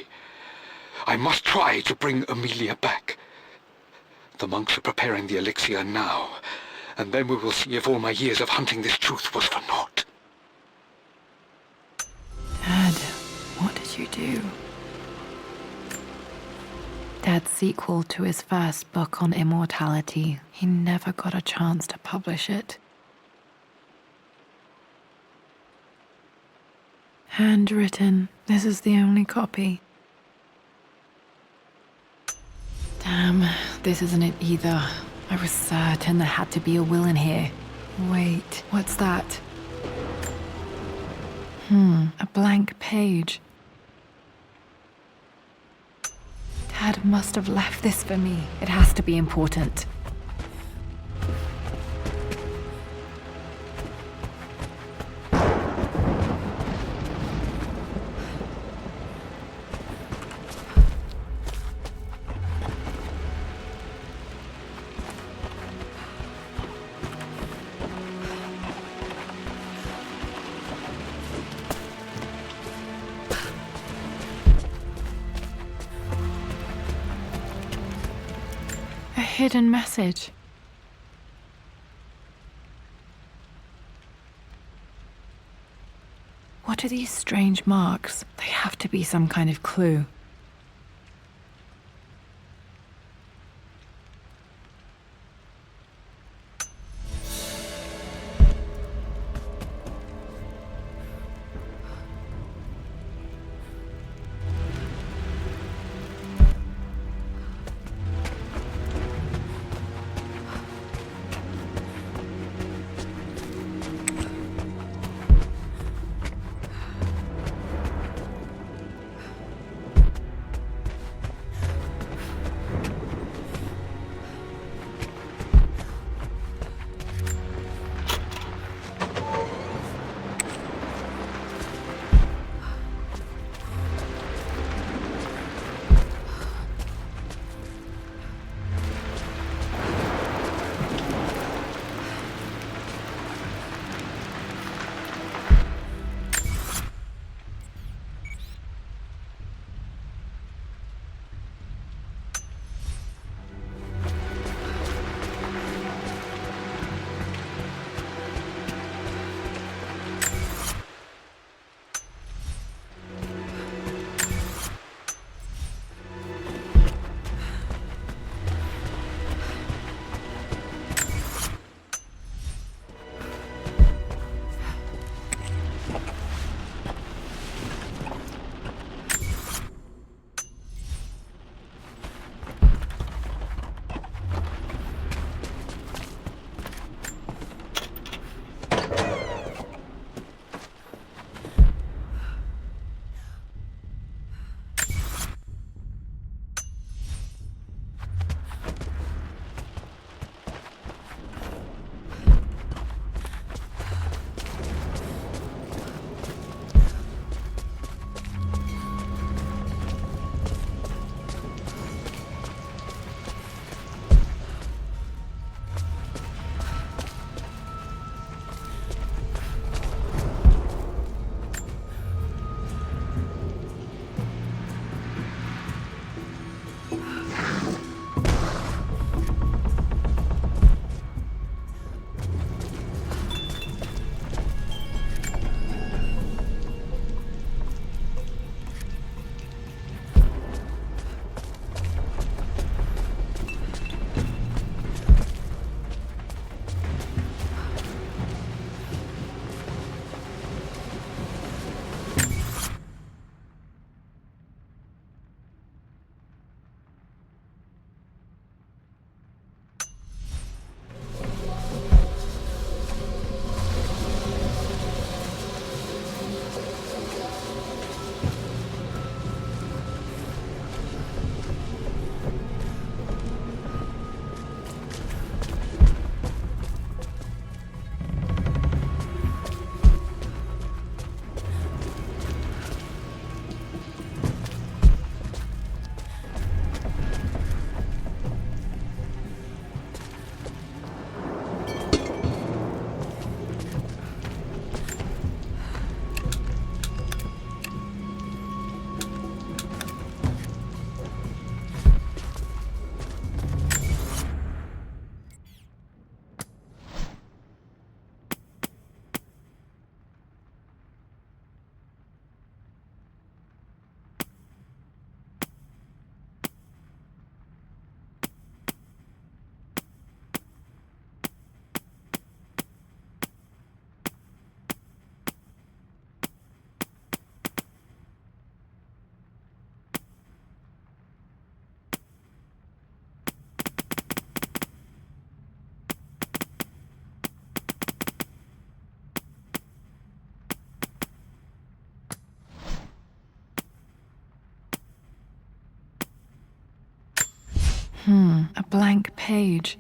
I must try to bring Amelia back. The monks are preparing the elixir now, and then we will see if all my years of hunting this truth was for naught. Dad, what did you do? Dad's sequel to his first book on immortality, he never got a chance to publish it. Handwritten. This is the only copy. Damn, this isn't it either. I was certain there had to be a will in here. Wait, what's that? A blank page. Dad must have left this for me. It has to be important. Hidden message. What are these strange marks? They have to be some kind of clue. A blank page.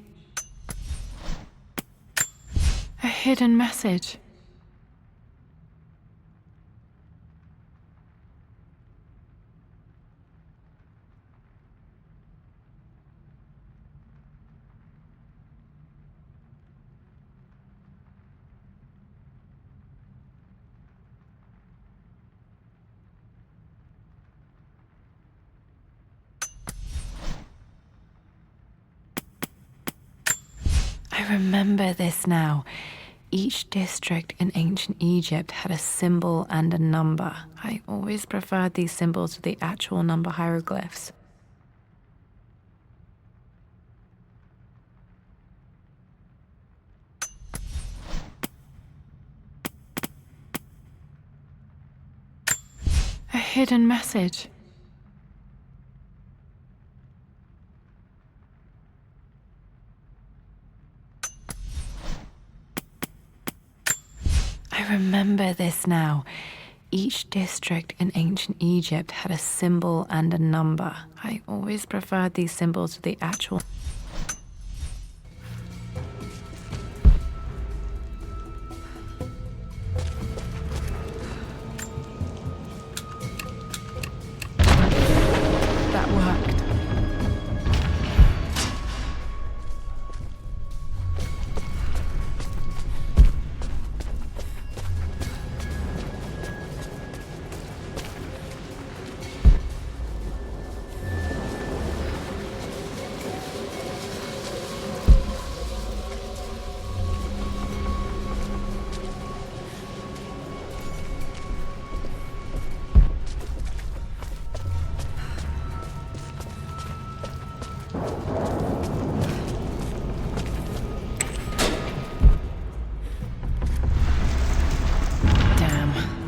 A hidden message. I remember this now. Each district in ancient Egypt had a symbol and a number. I always preferred these symbols to the actual number hieroglyphs. A hidden message. I remember this now. Each district in ancient Egypt had a symbol and a number. I always preferred these symbols to the actual... That worked.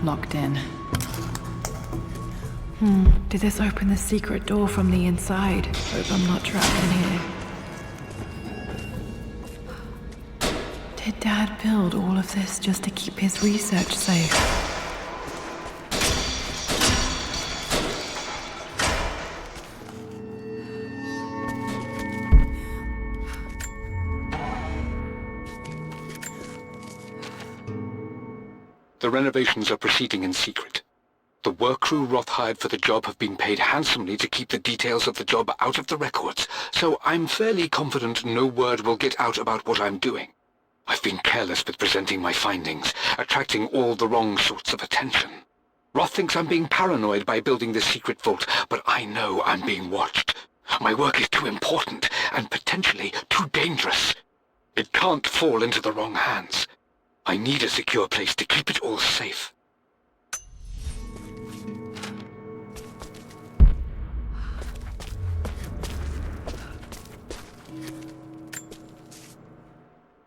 Locked in. Did this open the secret door from the inside? Hope I'm not trapped in here. Did Dad build all of this just to keep his research safe? The renovations are proceeding in secret. The work crew Roth hired for the job have been paid handsomely to keep the details of the job out of the records, so I'm fairly confident no word will get out about what I'm doing. I've been careless with presenting my findings, attracting all the wrong sorts of attention. Roth thinks I'm being paranoid by building this secret vault, but I know I'm being watched. My work is too important and potentially too dangerous. It can't fall into the wrong hands. I need a secure place to keep it all safe.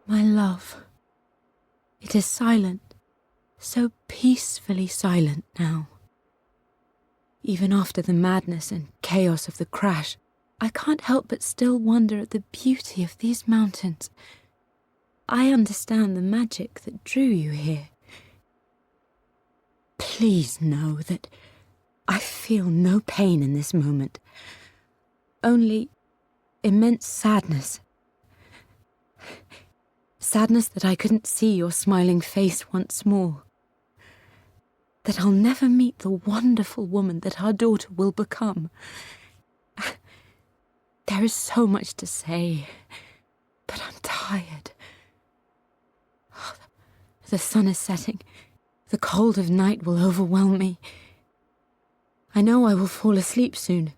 My love, it is silent, so peacefully silent now. Even after the madness and chaos of the crash, I can't help but still wonder at the beauty of these mountains. I understand the magic that drew you here. Please know that I feel no pain in this moment, only immense sadness. Sadness that I couldn't see your smiling face once more. That I'll never meet the wonderful woman that our daughter will become. There is so much to say, but I'm tired. The sun is setting. The cold of night will overwhelm me. I know I will fall asleep soon,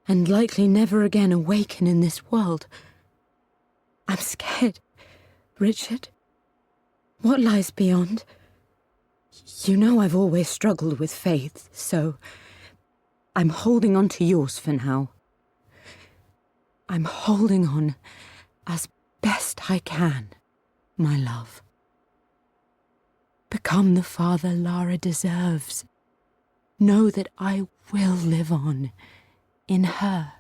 and likely never again awaken in this world. I'm scared. Richard, what lies beyond? You know I've always struggled with faith, so I'm holding on to yours for now. I'm holding on as best I can, my love. Become the father Lara deserves. Know that I will live on in her.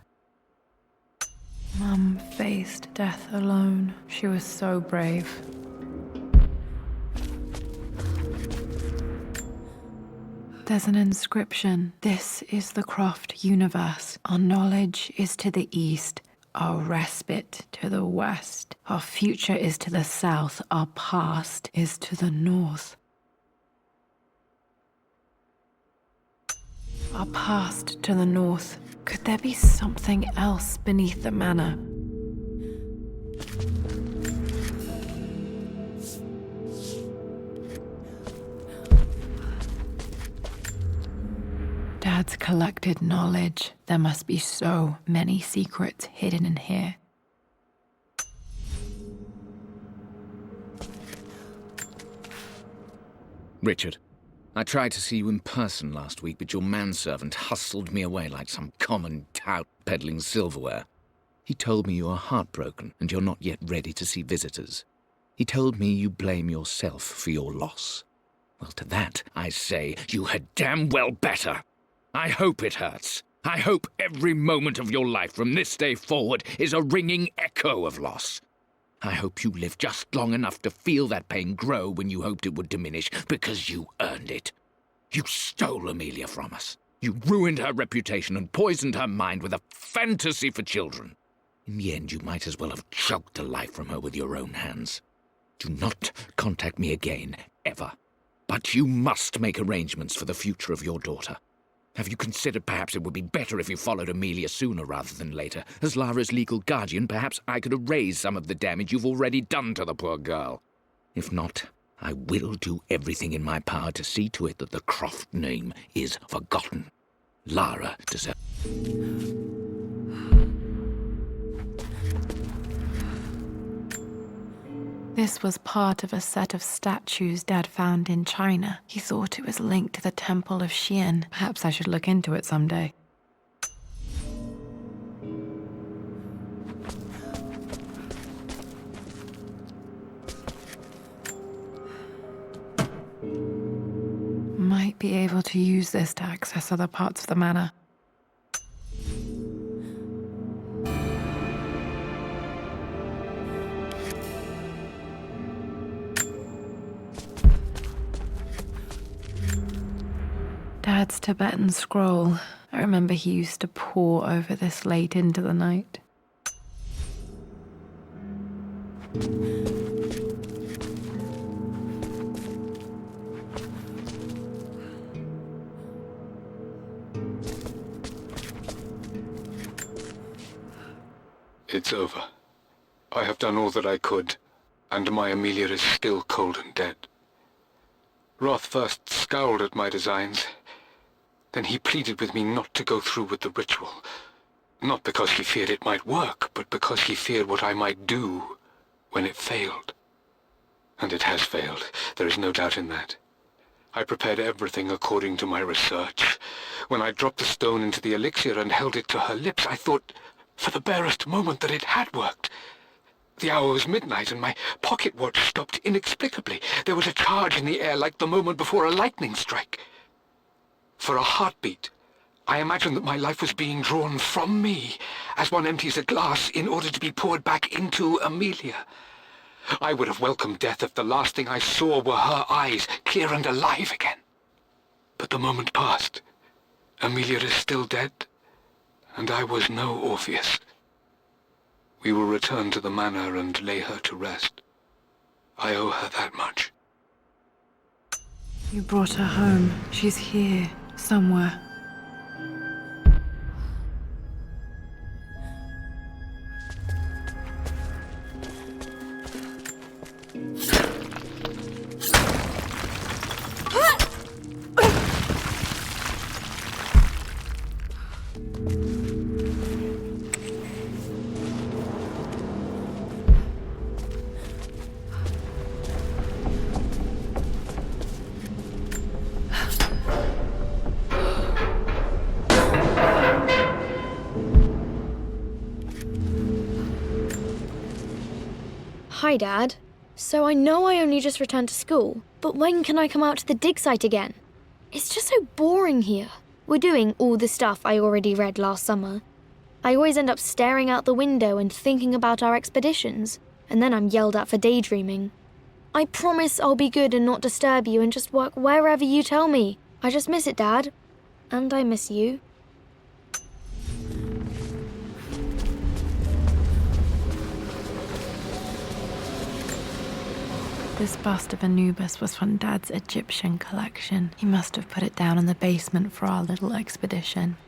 Mum faced death alone. She was so brave. There's an inscription. This is the Croft universe. Our knowledge is to the east. Our respite to the west. Our future is to the south. Our past is to the north. Our past to the north. Could there be something else beneath the manor? Dad's collected knowledge. There must be so many secrets hidden in here. Richard, I tried to see you in person last week, but your manservant hustled me away like some common tout peddling silverware. He told me you are heartbroken and you're not yet ready to see visitors. He told me you blame yourself for your loss. Well, to that I say you had damn well better. I hope it hurts. I hope every moment of your life from this day forward is a ringing echo of loss. I hope you live just long enough to feel that pain grow when you hoped it would diminish, because you earned it. You stole Amelia from us. You ruined her reputation and poisoned her mind with a fantasy for children. In the end, you might as well have choked the life from her with your own hands. Do not contact me again, ever. But you must make arrangements for the future of your daughter. Have you considered perhaps it would be better if you followed Amelia sooner rather than later? As Lara's legal guardian, perhaps I could erase some of the damage you've already done to the poor girl. If not, I will do everything in my power to see to it that the Croft name is forgotten. Lara deserves... This was part of a set of statues Dad found in China. He thought it was linked to the Temple of Xian. Perhaps I should look into it someday. Might be able to use this to access other parts of the manor. Dad's Tibetan scroll. I remember he used to pore over this late into the night. It's over. I have done all that I could, and my Amelia is still cold and dead. Roth first scowled at my designs. Then he pleaded with me not to go through with the ritual. Not because he feared it might work, but because he feared what I might do when it failed. And it has failed. There is no doubt in that. I prepared everything according to my research. When I dropped the stone into the elixir and held it to her lips, I thought for the barest moment that it had worked. The hour was midnight and my pocket watch stopped inexplicably. There was a charge in the air like the moment before a lightning strike. For a heartbeat, I imagined that my life was being drawn from me as one empties a glass in order to be poured back into Amelia. I would have welcomed death if the last thing I saw were her eyes, clear and alive again. But the moment passed. Amelia is still dead, and I was no Orpheus. We will return to the manor and lay her to rest. I owe her that much. You brought her home. She's here, somewhere. Hi, Dad. So I know I only just returned to school, but when can I come out to the dig site again? It's just so boring here. We're doing all the stuff I already read last summer. I always end up staring out the window and thinking about our expeditions, and then I'm yelled at for daydreaming. I promise I'll be good and not disturb you and just work wherever you tell me. I just miss it, Dad. And I miss you. This bust of Anubis was from Dad's Egyptian collection. He must have put it down in the basement for our little expedition.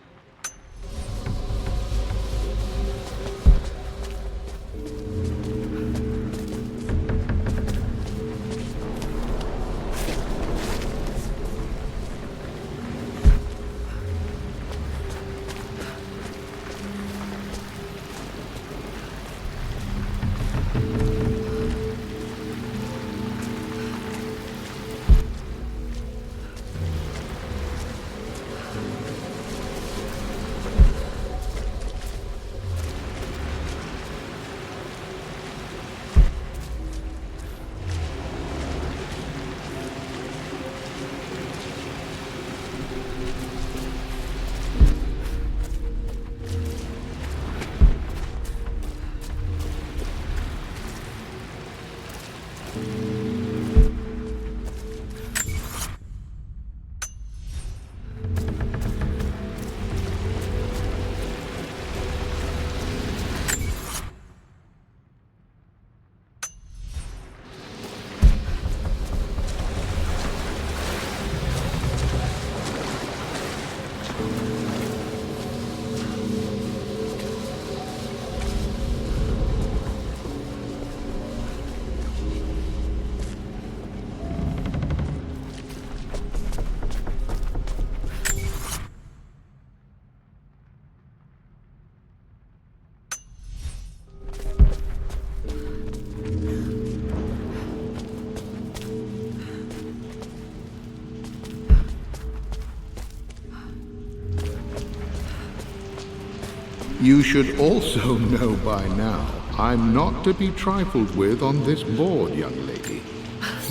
You should also know by now, I'm not to be trifled with on this board, young lady.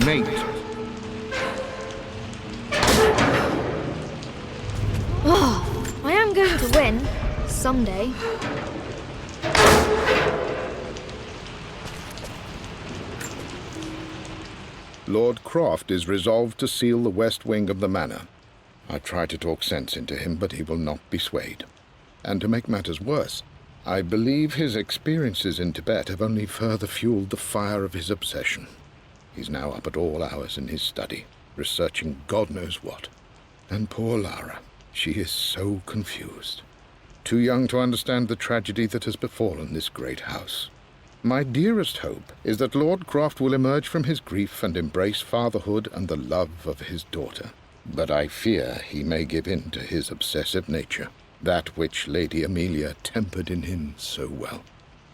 Mate. Oh, I am going to win. Someday. Lord Croft is resolved to seal the west wing of the manor. I tried to talk sense into him, but he will not be swayed. And to make matters worse, I believe his experiences in Tibet have only further fueled the fire of his obsession. He's now up at all hours in his study, researching God knows what. And poor Lara, she is so confused. Too young to understand the tragedy that has befallen this great house. My dearest hope is that Lord Croft will emerge from his grief and embrace fatherhood and the love of his daughter. But I fear he may give in to his obsessive nature, that which Lady Amelia tempered in him so well.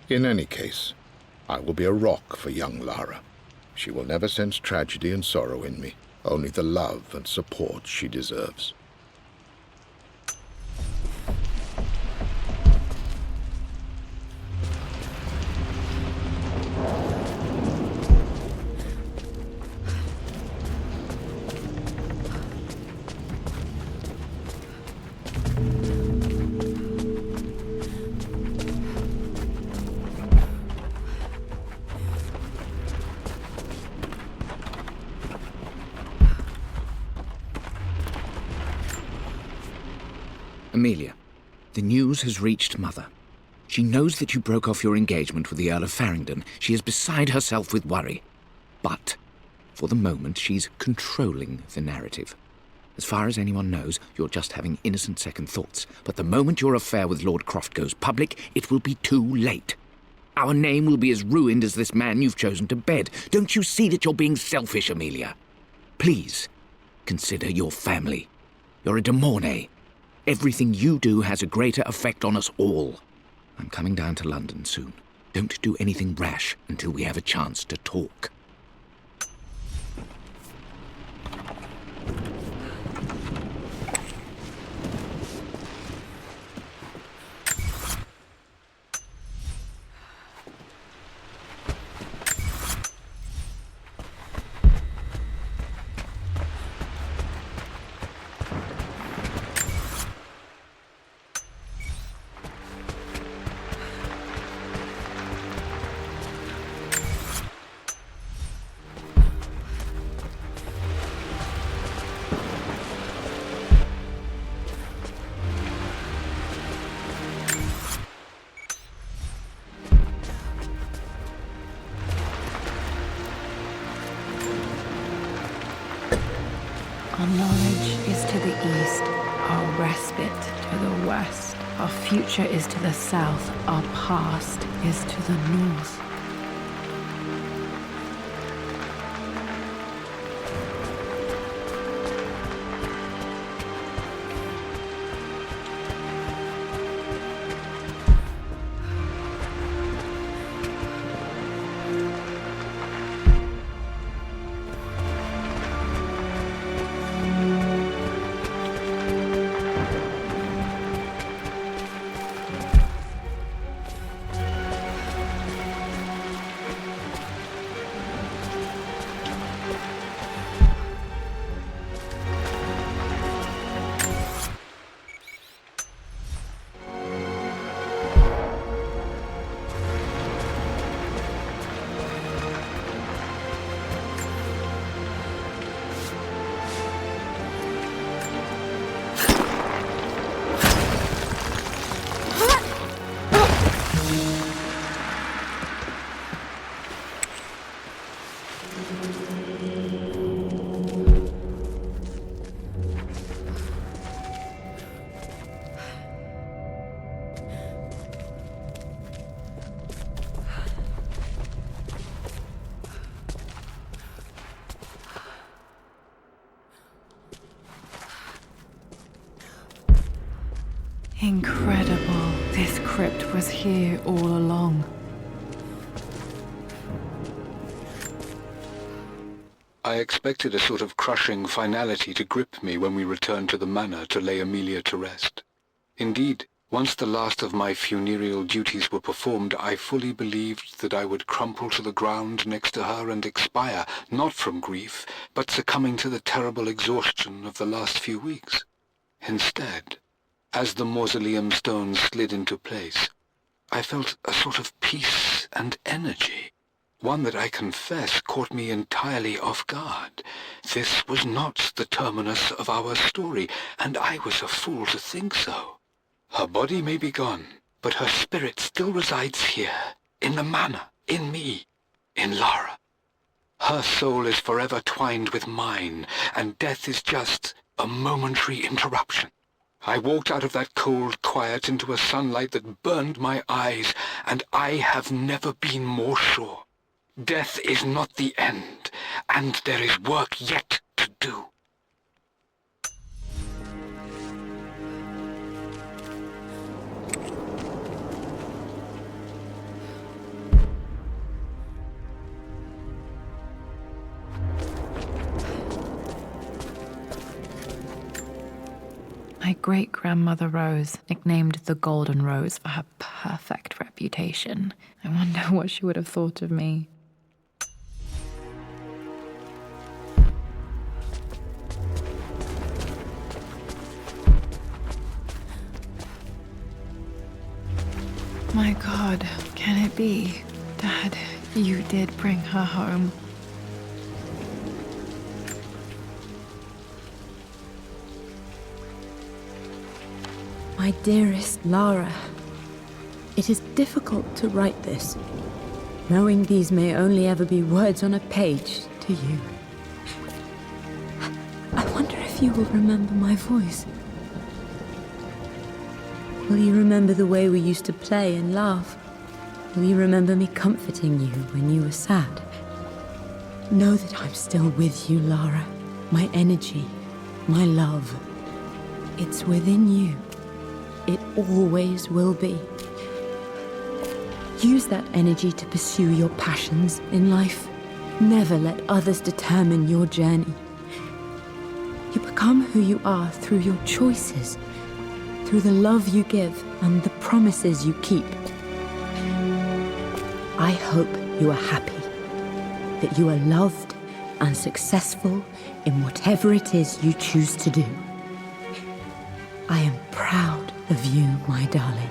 In any case, I will be a rock for young Lara. She will never sense tragedy and sorrow in me, only the love and support she deserves. Amelia, the news has reached Mother. She knows that you broke off your engagement with the Earl of Farringdon. She is beside herself with worry. But, for the moment, she's controlling the narrative. As far as anyone knows, you're just having innocent second thoughts. But the moment your affair with Lord Croft goes public, it will be too late. Our name will be as ruined as this man you've chosen to bed. Don't you see that you're being selfish, Amelia? Please, consider your family. You're a de Mornay. Everything you do has a greater effect on us all. I'm coming down to London soon. Don't do anything rash until we have a chance to talk. Our knowledge is to the east, our respite to the west. Our future is to the south, our past is to the north. Incredible. This crypt was here all along. I expected a sort of crushing finality to grip me when we returned to the manor to lay Amelia to rest. Indeed, once the last of my funereal duties were performed, I fully believed that I would crumple to the ground next to her and expire, not from grief, but succumbing to the terrible exhaustion of the last few weeks. Instead, as the mausoleum stones slid into place, I felt a sort of peace and energy, one that I confess caught me entirely off guard. This was not the terminus of our story, and I was a fool to think so. Her body may be gone, but her spirit still resides here, in the manor, in me, in Lara. Her soul is forever twined with mine, and death is just a momentary interruption. I walked out of that cold quiet into a sunlight that burned my eyes, and I have never been more sure. Death is not the end, and there is work yet to do. My great-grandmother Rose, nicknamed the Golden Rose for her perfect reputation. I wonder what she would have thought of me. My God, can it be? Dad, you did bring her home. My dearest Lara, it is difficult to write this, knowing these may only ever be words on a page to you. I wonder if you will remember my voice. Will you remember the way we used to play and laugh? Will you remember me comforting you when you were sad? Know that I'm still with you, Lara. My energy, my love. It's within you. It always will be. Use that energy to pursue your passions in life. Never let others determine your journey. You become who you are through your choices, through the love you give and the promises you keep. I hope you are happy, that you are loved and successful in whatever it is you choose to do. I am proud of you, my darling.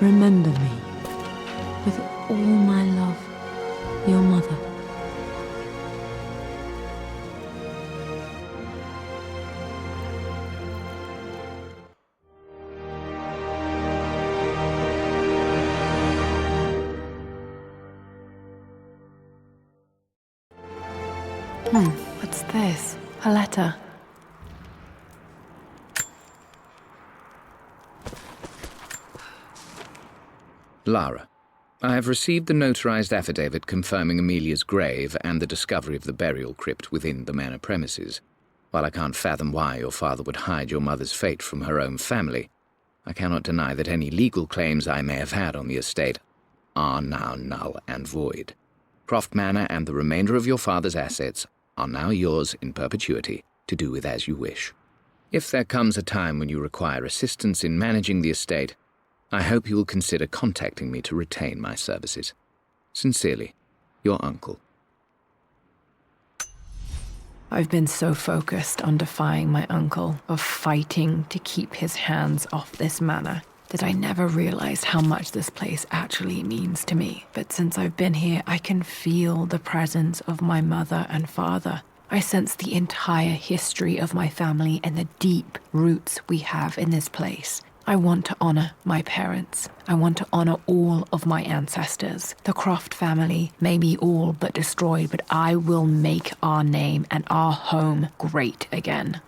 Remember me, with all my love, your mother. Let's What's this? A letter. Lara, I have received the notarized affidavit confirming Amelia's grave and the discovery of the burial crypt within the manor premises. While I can't fathom why your father would hide your mother's fate from her own family, I cannot deny that any legal claims I may have had on the estate are now null and void. Croft Manor and the remainder of your father's assets are now yours in perpetuity to do with as you wish. If there comes a time when you require assistance in managing the estate, I hope you will consider contacting me to retain my services. Sincerely, your uncle. I've been so focused on defying my uncle, of fighting to keep his hands off this manor, that I never realized how much this place actually means to me. But since I've been here, I can feel the presence of my mother and father. I sense the entire history of my family and the deep roots we have in this place. I want to honor my parents. I want to honor all of my ancestors. The Croft family may be all but destroyed, but I will make our name and our home great again.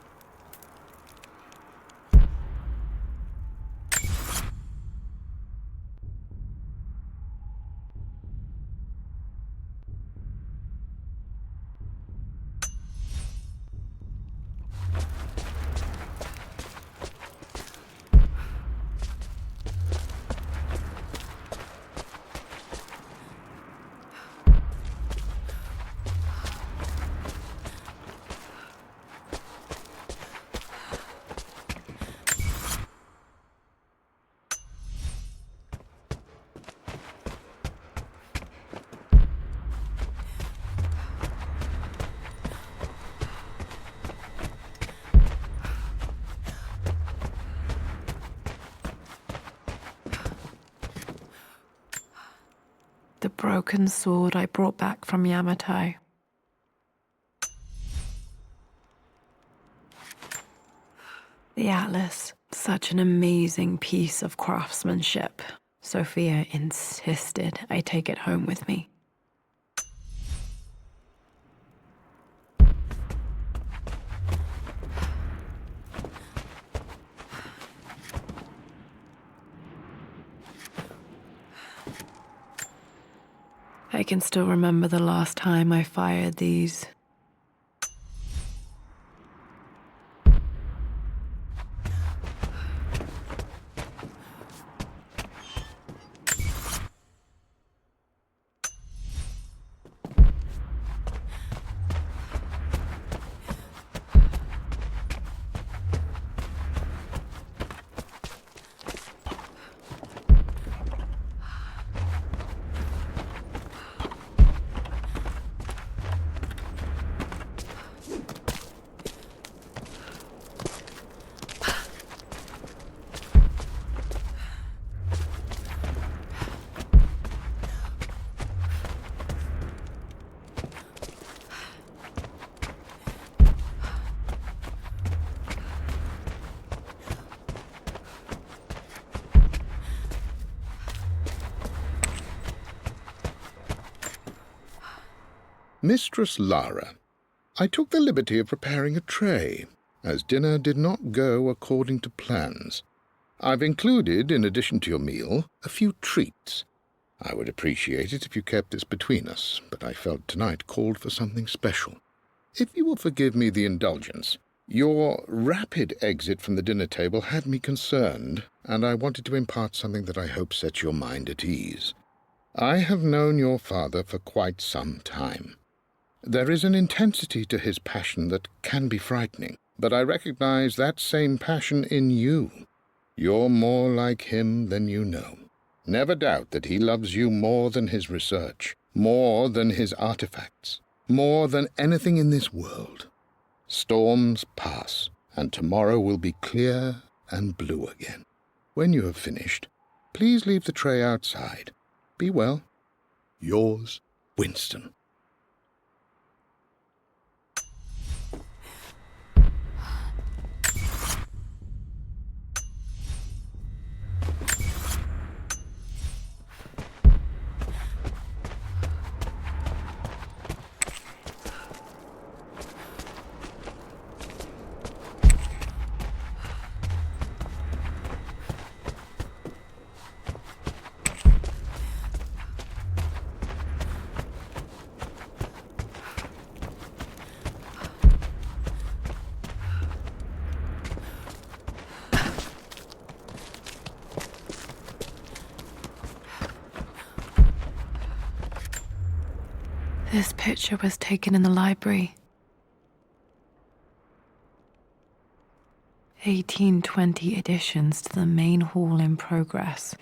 The broken sword I brought back from Yamatai. The atlas, such an amazing piece of craftsmanship. Sophia insisted I take it home with me. I can still remember the last time I fired these. Mistress Lara, I took the liberty of preparing a tray, as dinner did not go according to plans. I've included, in addition to your meal, a few treats. I would appreciate it if you kept this between us, but I felt tonight called for something special. If you will forgive me the indulgence, your rapid exit from the dinner table had me concerned, and I wanted to impart something that I hope sets your mind at ease. I have known your father for quite some time. There is an intensity to his passion that can be frightening, but I recognize that same passion in you. You're more like him than you know. Never doubt that he loves you more than his research, more than his artifacts, more than anything in this world. Storms pass, and tomorrow will be clear and blue again. When you have finished, please leave the tray outside. Be well. Yours, Winston. This picture was taken in the library. 1820 additions to the main hall in progress.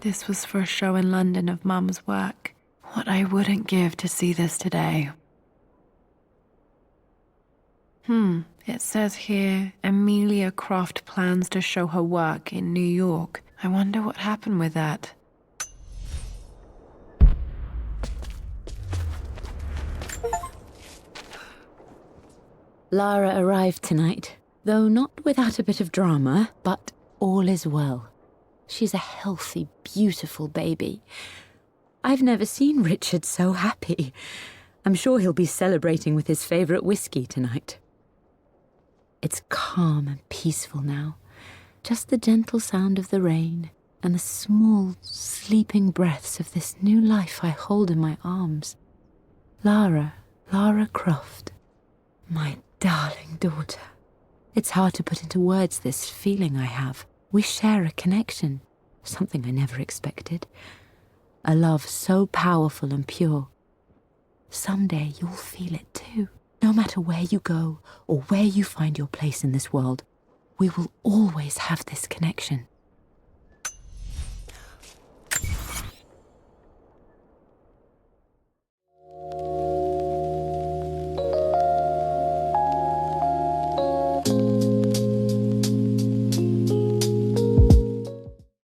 This was for a show in London of Mum's work. What I wouldn't give to see this today. It says here, Amelia Croft plans to show her work in New York. I wonder what happened with that. Lara arrived tonight, though not without a bit of drama, but all is well. She's a healthy, beautiful baby. I've never seen Richard so happy. I'm sure he'll be celebrating with his favourite whiskey tonight. It's calm and peaceful now. Just the gentle sound of the rain and the small, sleeping breaths of this new life I hold in my arms. Lara Croft, my darling daughter. It's hard to put into words this feeling I have. We share a connection, something I never expected. A love so powerful and pure. Someday you'll feel it too. No matter where you go or where you find your place in this world, we will always have this connection.